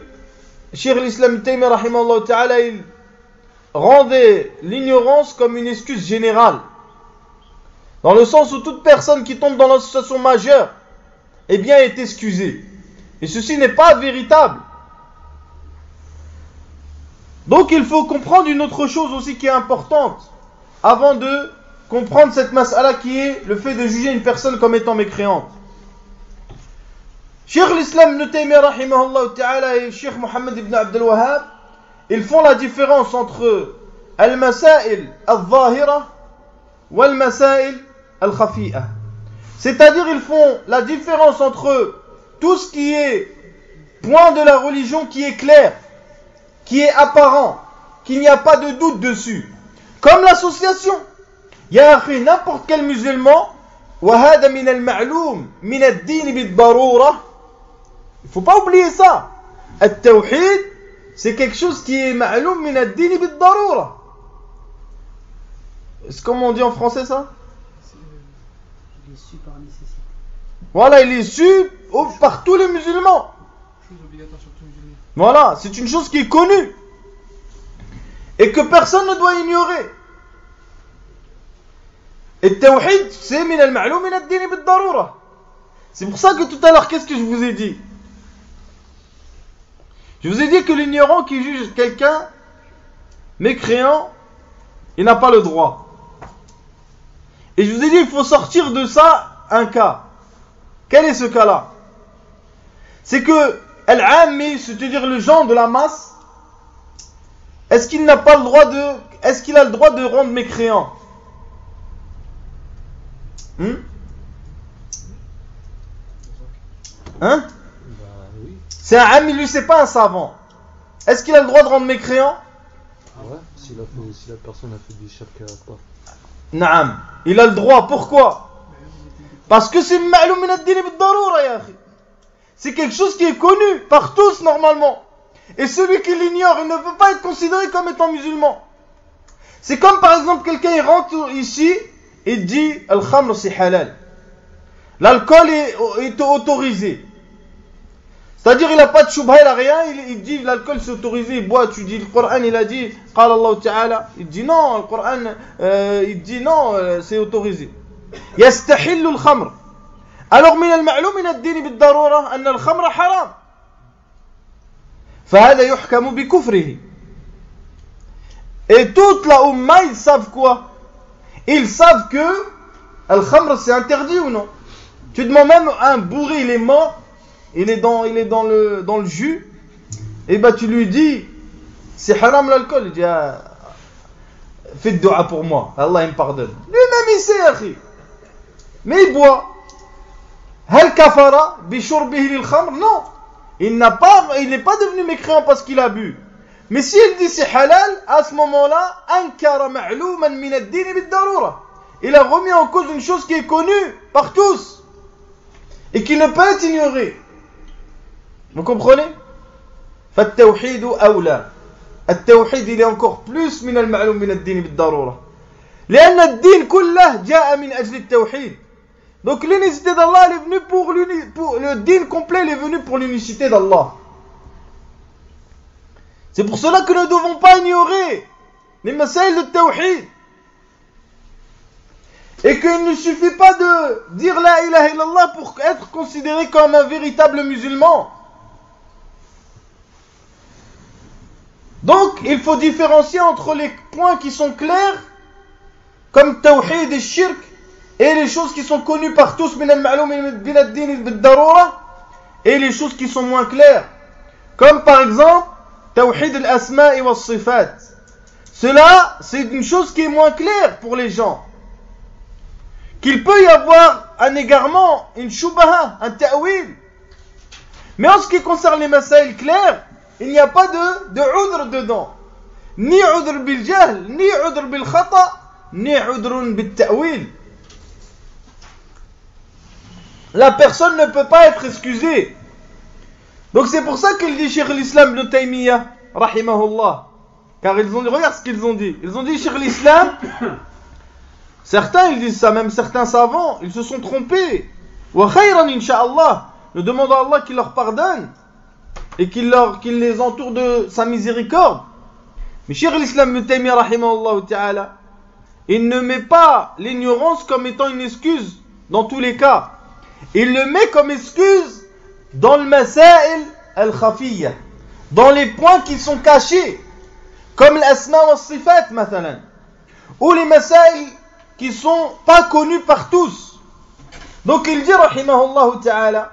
S2: Cheikh l'Islam rahimahullah ta'ala, il rendait l'ignorance comme une excuse générale. Dans le sens où toute personne qui tombe dans l'association majeure, eh bien, est excusée. Et ceci n'est pas véritable. Donc il faut comprendre une autre chose aussi qui est importante avant de comprendre cette mas'ala qui est le fait de juger une personne comme étant mécréante. Cheikh l'Islam Ibn Taymiyyah rahimahullah ta'ala et Cheikh Mohammed ibn Abdul Wahhab, ils font la différence entre al-masail al-zahira wal-masail al-khafi'a. C'est-à-dire ils font la différence entre tout ce qui est point de la religion qui est clair, qui est apparent, qu'il n'y a pas de doute dessus, comme l'association. Il y a n'importe quel musulman, وهذا من المعلوم من الدين بالضرورة. Il ne faut pas oublier ça. التوحيد, c'est quelque chose qui est معلوم من الدين بالضرورة. C'est comment on dit en français ça?
S3: Il est su par nécessité.
S2: Voilà, il est su par tous les musulmans.
S3: Chose obligatoire sur tous les musulmans.
S2: Voilà, c'est une chose qui est connue et que personne ne doit ignorer. Et tawhid, c'est min al-ma'loum min ad-din bid-darura. C'est pour ça que tout à l'heure, qu'est-ce que je vous ai dit? Je vous ai dit que l'ignorant qui juge quelqu'un mécréant, il n'a pas le droit. Et je vous ai dit, il faut sortir de ça un cas. Quel est ce cas-là? C'est que al-ammi, c'est-à-dire le gens de la masse, est-ce qu'il n'a pas le droit est-ce qu'il a le droit de rendre mécréant? Hein?
S1: Oui.
S2: C'est un ami, lui, c'est pas un savant. Est-ce qu'il a le droit de rendre mécréant?
S1: Ouais, si la personne a fait du shirk akbar.
S2: Naam, il a le droit. Pourquoi? Parce que c'est ma'loum min ad-din bid-darura, ya akhi. c'est quelque chose qui est connu par tous normalement. Et celui qui l'ignore, il ne peut pas être considéré comme étant musulman. C'est comme par exemple quelqu'un il rentre ici et dit Al-Khamr c'est halal. L'alcool est autorisé. C'est-à-dire il n'a pas de choubha, il n'a rien, il dit l'alcool c'est autorisé, il boit, tu dis le Coran il a dit Qala Allah Ta'ala, il dit non, le Coran il dit non, c'est autorisé. Yastahillu al-khamr. Alors من المعلوم من الدين بالضرورة أن الخمر حرام. فهذا يحكم بكفره. Et toute la Ummah, ils savent quoi? Ils savent que Al-Khamr c'est interdit ou non? Tu demandes même à un bourré, il est mort, il est dans le jus, et bah tu lui dis c'est haram l'alcool, il dit ah, fais de dua pour moi, Allah il me pardonne. Lui-même il sait, akhi. Mais il boit. Hal kafara bi shurbihi lil khamr? Non. Il n'est pas devenu mécréant parce qu'il a bu. Mais si il dit c'est halal, à ce moment-là, ankara ma'louman min ad-din bid-darura. Il a remis en cause une chose qui est connue par tous et qui ne peut être ignorée. Vous comprenez? فالتوحيد أولى. التوحيد il est encore plus من المعلوم من الدين بالضرورة. لأن الدين كله جاء من أجل التوحيد. Donc l'unicité d'Allah elle est venue pour le din complet, il est venu pour l'unicité d'Allah. C'est pour cela que nous ne devons pas ignorer les masaïl de tawhid. Et qu'il ne suffit pas de dire la ilaha illallah pour être considéré comme un véritable musulman. Donc il faut différencier entre les points qui sont clairs, comme tawhid et shirk, et les choses qui sont connues par tous, et les choses qui sont moins claires. Comme par exemple, tawhid al-asma'i wa sifat. Cela, c'est une chose qui est moins claire pour les gens. Qu'il peut y avoir un égarement, une shubaha, un ta'wil. Mais en ce qui concerne les masaïl clairs, il n'y a pas de udr dedans. Ni udr bil jahl, ni udr bil khata, ni udr bil ta'wil. La personne ne peut pas être excusée. Donc c'est pour ça qu'il dit Cheikh l'Islam Ibn Taymiyyah, rahimahullah. Car ils ont dit, regarde ce qu'ils ont dit. Ils ont dit Cheikh l'Islam, certains ils disent ça, même certains savants, ils se sont trompés. Wa khayran insha'Allah. Nous demandons à Allah qu'il leur pardonne et qu'il les entoure de sa miséricorde. Mais Cheikh l'Islam Ibn Taymiyyah, rahimahullah ta'ala, il ne met pas l'ignorance comme étant une excuse dans tous les cas. Il le met comme excuse dans le masail al-khafiyya, dans les points qui sont cachés, comme l'asma wa sifat, mathalan, ou les masail qui sont pas connus par tous. Donc il dit, rahimahullah ta'ala,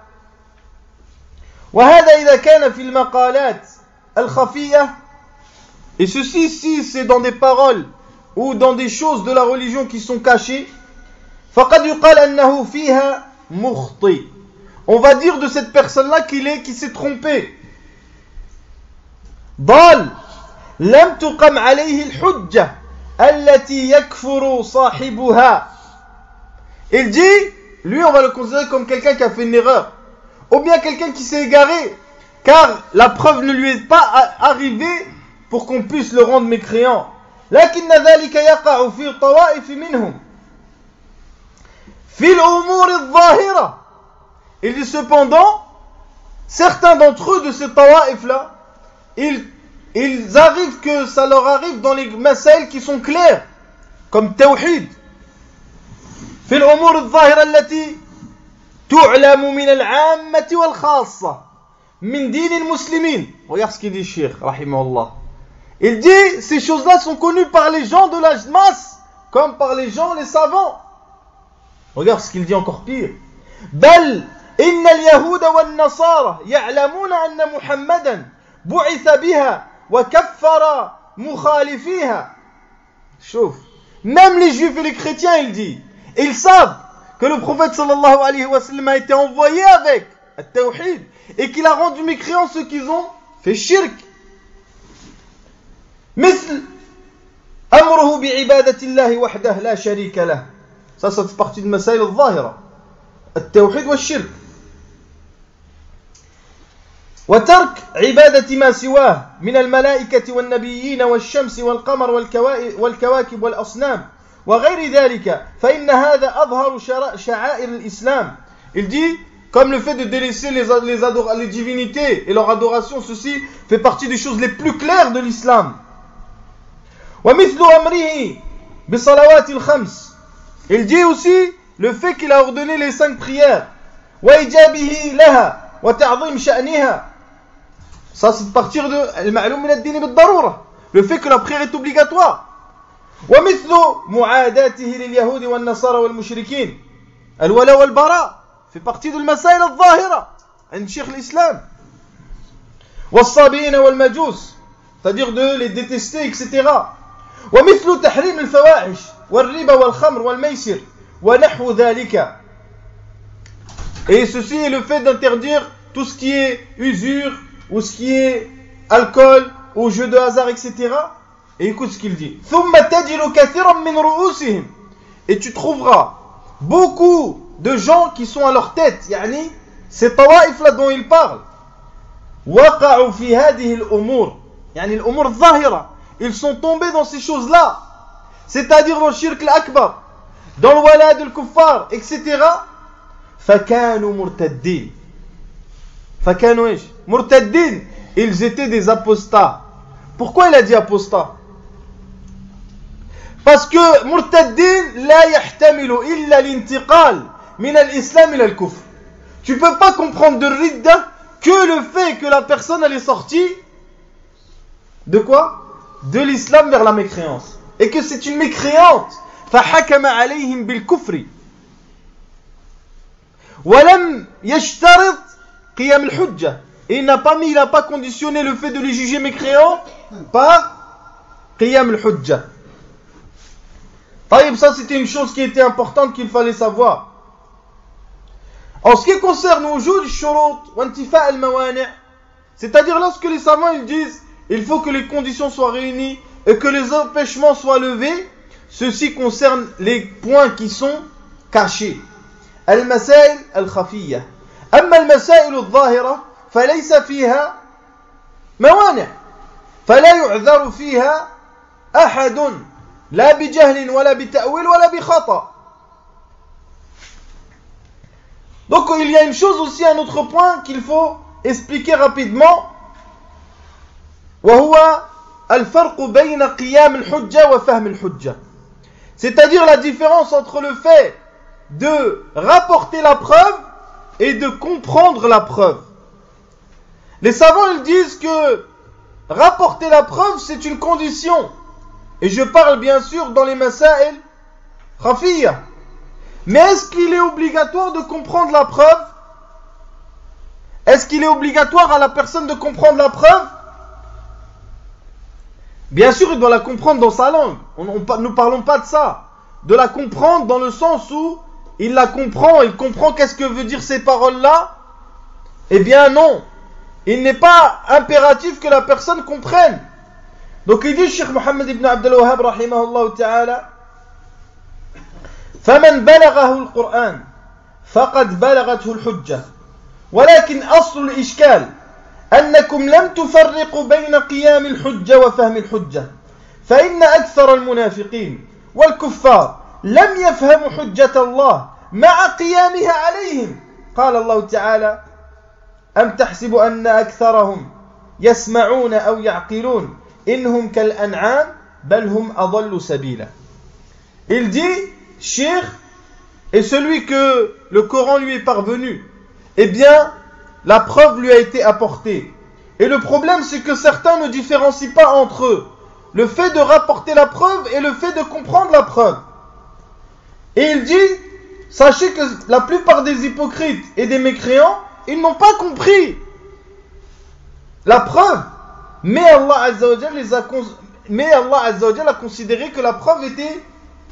S2: وهذا إذا كان في المقالات الخفية, et ceci ici c'est dans des paroles ou dans des choses de la religion qui sont cachées, فقد يقال أنه فيها مخطئ. On va dire de cette personne-là qui s'est trompé. ضال لم تقم عليه الحجة التي يكفر صاحبها. Il dit, lui on va le considérer comme quelqu'un qui a fait une erreur, ou bien quelqu'un qui s'est égaré, car la preuve ne lui est pas arrivée pour qu'on puisse le rendre mécréant. لكن ذلك يقع في طوائف منهم في الأمور الظاهرة. Il dit cependant, certains d'entre eux de ces tawaïf-là, ils arrivent que ça leur arrive dans les masaïl qui sont clairs, comme tawhid. في الأمور الظاهرة التي تعلم من العامة والخاصة من دين المسلمين. Regarde ce qu'il dit, Cheikh, rahimahullah. Il dit, ces choses-là sont connues par les gens de la masse, comme par les gens, les savants. Regarde ce qu'il dit encore pire. بل إن اليهود والنصارى يعلمون أن محمدا بعث بها وكفر مخالفيها. شوف, même les juifs et les chrétiens, il dit, ils savent que le prophète sallallahu alayhi wa sallam a été envoyé avec at-tawhid et qu'il a rendu mécréants ceux qui ont fait shirk. مثل أمره بعبادة الله وحده لا شريك له. Ça fait partie de masaïl al-zahira, at-tawhid wa shirk. وترك عبادة ما سواه من الملائكة والنبيين والشمس والقمر والكواكب والأصنام وغير ذلك فإن هذا أظهر شعائر الإسلام. Il dit, comme le fait de délaisser les divinités et leur adoration, ceci fait partie des choses les plus claires de l'islam. ومثل أمره بصلوات الخمس. Il dit aussi le fait qu'il a ordonné les 5 prières. وإجابه لها وتعظيم شأنها. Ça c'est de partir de المعلوم من الدين بالضرورة. Le fait que la prière est obligatoire. ومثل معاداته لليهود والنصارى والمشركين. الولاء والبراء fait partie de المسائل الظاهرة عند شيخ الإسلام. والصابئين والمجوس, c'est-à-dire de les détester, etc. ومثل تحريم الفواحش والربا والخمر والميسر ونحو ذلك. Et ceci est le fait d'interdire tout ce qui est usure ou ce qui est alcool ou jeu de hasard, etc. Et écoute ce qu'il dit. ثم تجد كثيرا من رؤوسهم. Et tu trouveras beaucoup de gens qui sont à leur tête, يعني ces tawaïf là dont il parle. وقعوا في هذه الأمور, يعني الأمور الظاهرة. Ils sont tombés dans ces choses-là, c'est-à-dire dans le shirk al-akbar, dans le wala de kuffar, etc. فكانوا مرتدين. فكانوا ايش؟ مرتدين. Ils étaient des apostats. Pourquoi il a dit apostat? Parce que مرتدين لا يحتمل إلا الانتقال من الإسلام إلى الكفر. Tu peux pas comprendre de ridda que le fait que la personne elle est sortie de quoi? De l'islam vers la mécréance, et que c'est une mécréante. فحكم عليهم بالكفر ولم يشترط قيام الحجة. Et il n'a pas conditionné le fait de les juger mécréants par قيام الحجة. طيب, ça c'était une chose qui était importante qu'il fallait savoir. En ce qui concerne وجود الشروط وانتفاء الموانع, c'est-à-dire lorsque les savants ils disent il faut que les conditions soient réunies et que les empêchements soient levés, ceci concerne les points qui sont cachés. المسائل الخفية. أما المسائل الظاهرة فليس فيها موانع فلا يعذر فيها أحد لا بجهل ولا بتأويل ولا بخطأ. Donc il y a une chose aussi, un autre point qu'il faut expliquer rapidement. وهو الفرق بين قيام الحجة وفهم الحجة. C'est-à-dire la différence entre le fait de rapporter la preuve et de comprendre la preuve. Les savants ils disent que rapporter la preuve c'est une condition. Et je parle bien sûr dans les masail khafiyya. Mais est-ce qu'il est obligatoire de comprendre la preuve? Est-ce qu'il est obligatoire à la personne de comprendre la preuve? Bien sûr, il doit la comprendre dans sa langue. Nous ne parlons pas de ça. De la comprendre dans le sens où il la comprend, il comprend qu'est-ce que veut dire ces paroles-là. Eh bien non. Il n'est pas impératif que la personne comprenne. Donc il dit, Cheikh Mohammed ibn Abdul Wahhab, rahimahullah ta'ala, فَمَنْ بَلَغَهُ الْقُرْآنِ فَقَدْ بَلَغَتْهُ الْحُجَّةِ ولكن أصل الإشكال أنكم لم تفرقوا بين قيام الحجة وفهم الحجة فإن أكثر المنافقين والكفار لم يفهموا حجة الله مع قيامها عليهم. قال الله تعالى أم تحسب أن أكثرهم يسمعون أو يعقلون إنهم كالأنعام بل هم أضل سبيلا. Il dit, Cheikh, et celui que le Coran lui est parvenu, eh bien, la preuve lui a été apportée. Et le problème, c'est que certains ne différencient pas entre eux le fait de rapporter la preuve et le fait de comprendre la preuve. Et il dit, sachez que la plupart des hypocrites et des mécréants, ils n'ont pas compris la preuve. Mais Allah Azza wa Jalla a considéré que la preuve était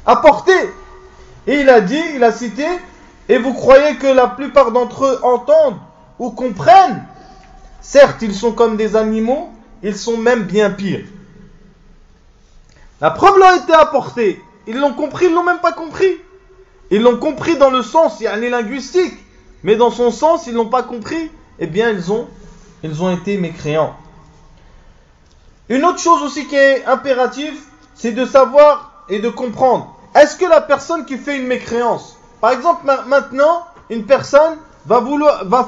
S2: apportée. Et il a cité, et vous croyez que la plupart d'entre eux entendent ou comprennent? Certes, ils sont comme des animaux, ils sont même bien pires. La preuve leur a été apportée. Ils l'ont compris, ils l'ont même pas compris. Ils l'ont compris dans le sens, yani linguistique, mais dans son sens, ils l'ont pas compris. Eh bien, ils ont ils ont été mécréants. Une autre chose aussi qui est impérative, c'est de savoir et de comprendre. Est-ce que la personne qui fait une mécréance, par exemple maintenant, une personne va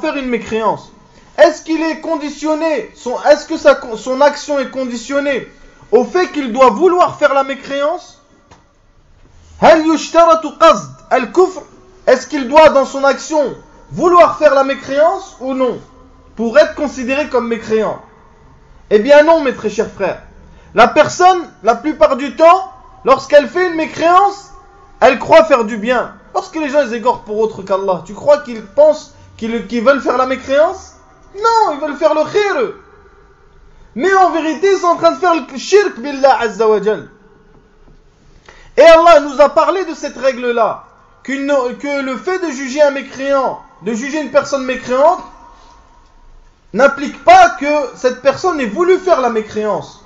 S2: faire une mécréance, est-ce qu'il est conditionné, est-ce que son action est conditionnée au fait qu'il doit vouloir faire la mécréance? هل يشترط قصد الكفر? Est-ce qu'il doit dans son action vouloir faire la mécréance ou non pour être considéré comme mécréant? Eh bien non, mes très chers frères. La personne, la plupart du temps, lorsqu'elle fait une mécréance, elle croit faire du bien. Parce que les gens les égorent pour autre qu'Allah. Tu crois qu'ils pensent qu'ils veulent faire la mécréance? Non, ils veulent faire le khir. Mais en vérité, ils sont en train de faire le shirk billah azza wa jal. Et Allah nous a parlé de cette règle-là, que le fait de juger un mécréant, de juger une personne mécréante, n'implique pas que cette personne ait voulu faire la mécréance.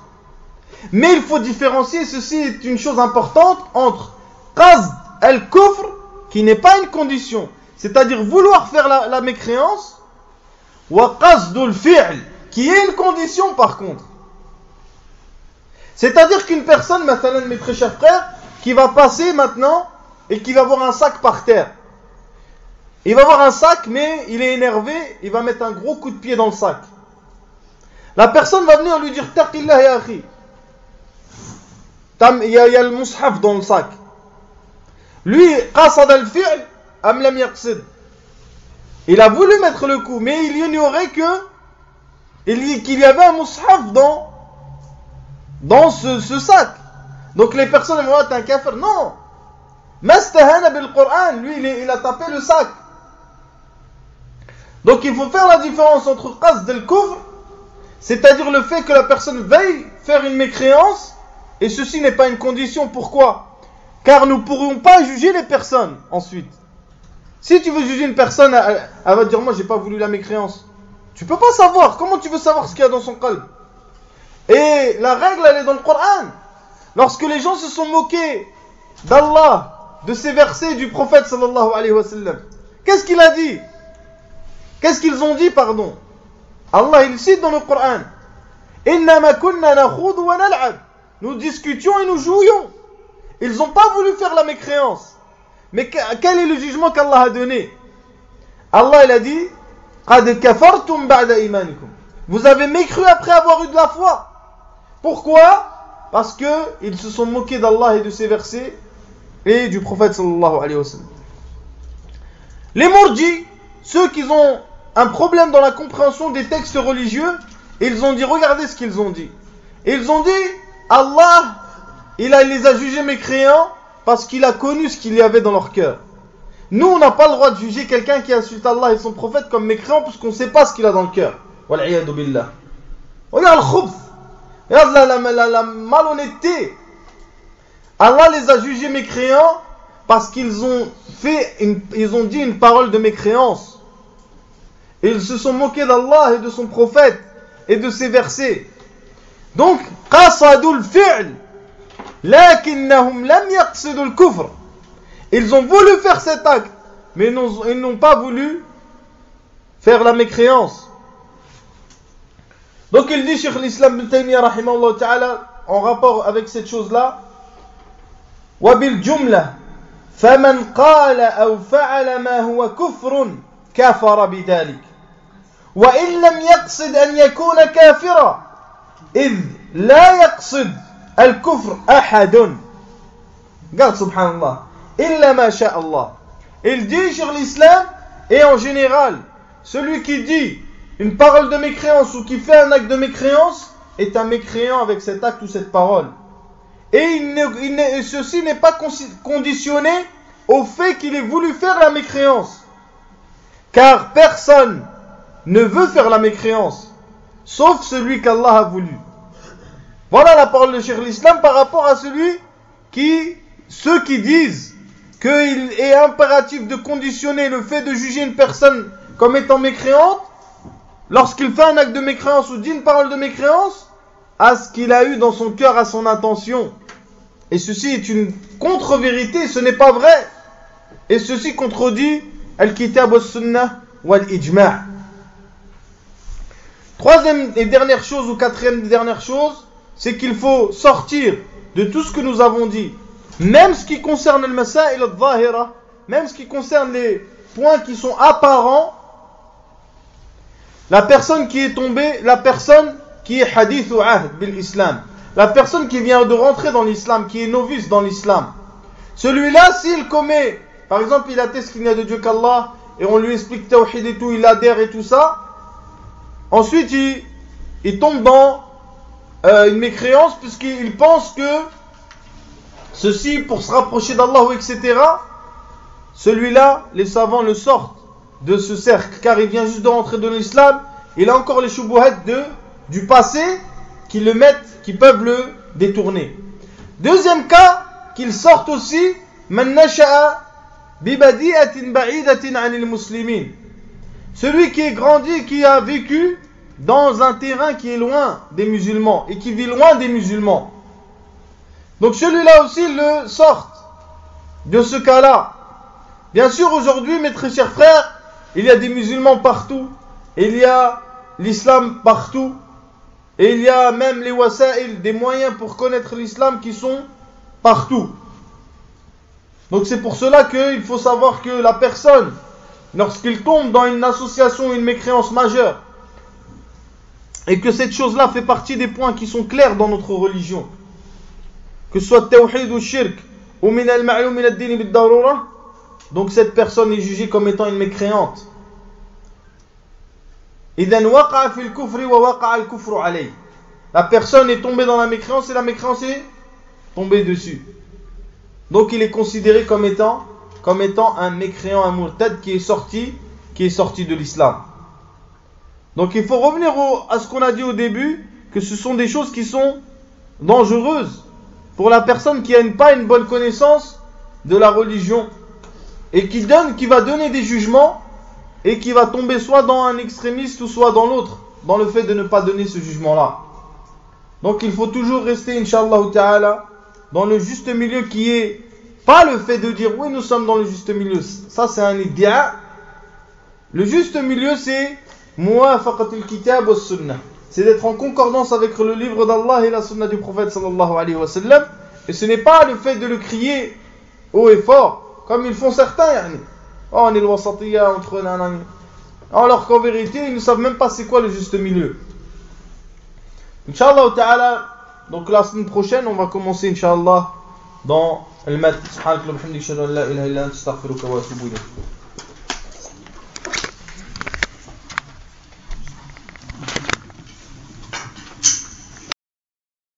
S2: Mais il faut différencier, ceci est une chose importante, entre qasd al-kufr, qui n'est pas une condition, c'est-à-dire vouloir faire la mécréance, wa qasd al-fi'l, qui est une condition par contre. C'est-à-dire qu'une personne, mathalan, mes très chers frères, qui va passer maintenant et qui va voir un sac par terre. Il va voir un sac, mais il est énervé, il va mettre un gros coup de pied dans le sac. La personne va venir lui dire Taqillah ya akhi. Il y a le mushaf dans le sac. Lui, qasad al-fi'l am lam yaqsid. Il a voulu mettre le coup, mais il ignorait qu'il y avait un mushaf dans ce sac. Donc les personnes vont dire t'es un kafir. Non. Mastahana bil Qur'an, lui il a tapé le sac. Donc il faut faire la différence entre qasd al-kufr, c'est-à-dire le fait que la personne veuille faire une mécréance, et ceci n'est pas une condition. Pourquoi? Car nous ne pourrions pas juger les personnes ensuite. Si tu veux juger une personne, elle va dire moi j'ai pas voulu la mécréance. Tu peux pas savoir. Comment tu veux savoir ce qu'il y a dans son qalb? Et la règle elle est dans le Coran. Lorsque les gens se sont moqués d'Allah, de ces versets du prophète sallallahu alayhi wa sallam, qu'est-ce qu'il a dit? Qu'est-ce qu'ils ont dit, pardon? Allah il cite dans le Coran, Innama kunna nakhudu wa nal'ab. Nous discutions et nous jouions. Ils n'ont pas voulu faire la mécréance. Mais quel est le jugement qu'Allah a donné? Allah il a dit Qad kafartum ba'da imanikum. Vous avez mécru après avoir eu de la foi. Pourquoi? Parce qu'ils se sont moqués d'Allah et de ses versets et du prophète sallallahu alayhi wa sallam. Les murji, ceux qui ont un problème dans la compréhension des textes religieux, ils ont dit, regardez ce qu'ils ont dit. Ils ont dit, Allah, il les a jugés mécréants parce qu'il a connu ce qu'il y avait dans leur cœur. Nous, on n'a pas le droit de juger quelqu'un qui insulte Allah et son prophète comme mécréant parce qu'on ne sait pas ce qu'il a dans le cœur. Wal'iyadu billah. Regarde le khubth. Regarde la malhonnêteté. Allah les a jugés mécréants parce qu'ils ont dit une parole de mécréance. Ils se sont moqués d'Allah et de son prophète et de ses versets. Donc, qasadul fi'l, lakinnahum lam yaqsidul kufr. Ils ont voulu faire cet acte, mais ils n'ont pas voulu faire la mécréance. Donc il dit, Cheikh l'Islam ibn Taymiyyah rahimahullah ta'ala, en rapport avec cette chose-là, وبالجملة فمن قال أو فعل ما هو كفر كفر بذلك وإن لم يقصد أن يكون كافرا إذ لا يقصد الكفر أحد. قال سبحان الله إلا ما شاء الله. Il dit sur l'islam, et en général, celui qui dit une parole de mécréance ou qui fait un acte de mécréance est un mécréant avec cet acte ou cette parole. Et ceci n'est pas conditionné au fait qu'il ait voulu faire la mécréance. Car personne ne veut faire la mécréance, sauf celui qu'Allah a voulu. Voilà la parole de Cheikh l'Islam par rapport à ceux qui disent qu'il est impératif de conditionner le fait de juger une personne comme étant mécréante, lorsqu'il fait un acte de mécréance ou dit une parole de mécréance, à ce qu'il a eu dans son cœur, à son intention. Et ceci est une contre-vérité, ce n'est pas vrai. Et ceci contredit Al-Kitab wa-Sunnah wal-Ijma'. Troisième et dernière chose, ou quatrième et dernière chose, c'est qu'il faut sortir de tout ce que nous avons dit, même ce qui concerne le masail al-zahira, même ce qui concerne les points qui sont apparents. La personne qui est tombée, la personne qui est hadith ou ahd bil islam, la personne qui vient de rentrer dans l'islam, qui est novice dans l'islam, celui-là, s'il commet, par exemple, il atteste qu'il n'y a de Dieu qu'Allah, et on lui explique tawhid et tout, il adhère et tout ça, ensuite il tombe dans une mécréance, puisqu'il pense que ceci, pour se rapprocher d'Allah, etc., celui-là, les savants le sortent de ce cercle, car il vient juste de rentrer dans l'islam, il a encore les shubuhat du passé qui le mettent, qui peuvent le détourner. Deuxième cas, qu'il sorte aussi, man nasha'a bi badi'atin ba'idatin 'anil muslimin. Celui qui est grandi, qui a vécu dans un terrain qui est loin des musulmans et qui vit loin des musulmans. Donc celui-là aussi le sortent de ce cas-là. Bien sûr, aujourd'hui, mes très chers frères, il y a des musulmans partout, il y a l'islam partout, et il y a même les wasa'il, des moyens pour connaître l'islam qui sont partout. Donc c'est pour cela qu'il faut savoir que la personne, lorsqu'il tombe dans une association, une mécréance majeure, et que cette chose-là fait partie des points qui sont clairs dans notre religion, que ce soit tawhid ou shirk, ou min al-ma'lum min ad-din bid-darura, donc cette personne est jugée comme étant une mécréante. Idhan waqa'a fil kufri wa waqa'a al-kufru alayhi. La personne est tombée dans la mécréance et la mécréance est tombée dessus. Donc il est considéré comme étant un mécréant, un murtad qui est sorti de l'islam. Donc il faut revenir à ce qu'on a dit au début, que ce sont des choses qui sont dangereuses pour la personne qui n'a pas une bonne connaissance de la religion et qui va donner des jugements et qui va tomber soit dans un extrémiste ou soit dans l'autre, dans le fait de ne pas donner ce jugement-là. Donc il faut toujours rester, Inch'Allah Ta'ala, dans le juste milieu, qui est pas le fait de dire oui, nous sommes dans le juste milieu. Ça c'est un idéal. Le juste milieu, c'est muwafaqatul kitab wa sunnah. C'est d'être en concordance avec le livre d'Allah et la sunna du prophète sallallahu alayhi wa sallam. Et ce n'est pas le fait de le crier haut et fort, comme ils font certains, yani. Oh, on est le wasatiyya entre nanani. Alors qu'en vérité, ils ne savent même pas c'est quoi le juste milieu. Inch'Allah Ta'ala, donc la semaine prochaine, on va commencer, Inch'Allah, dans le mat. Subhanakallah wa bihamdika, ashhadu an la ilaha illa anta, astaghfiruka wa atubu ilayk.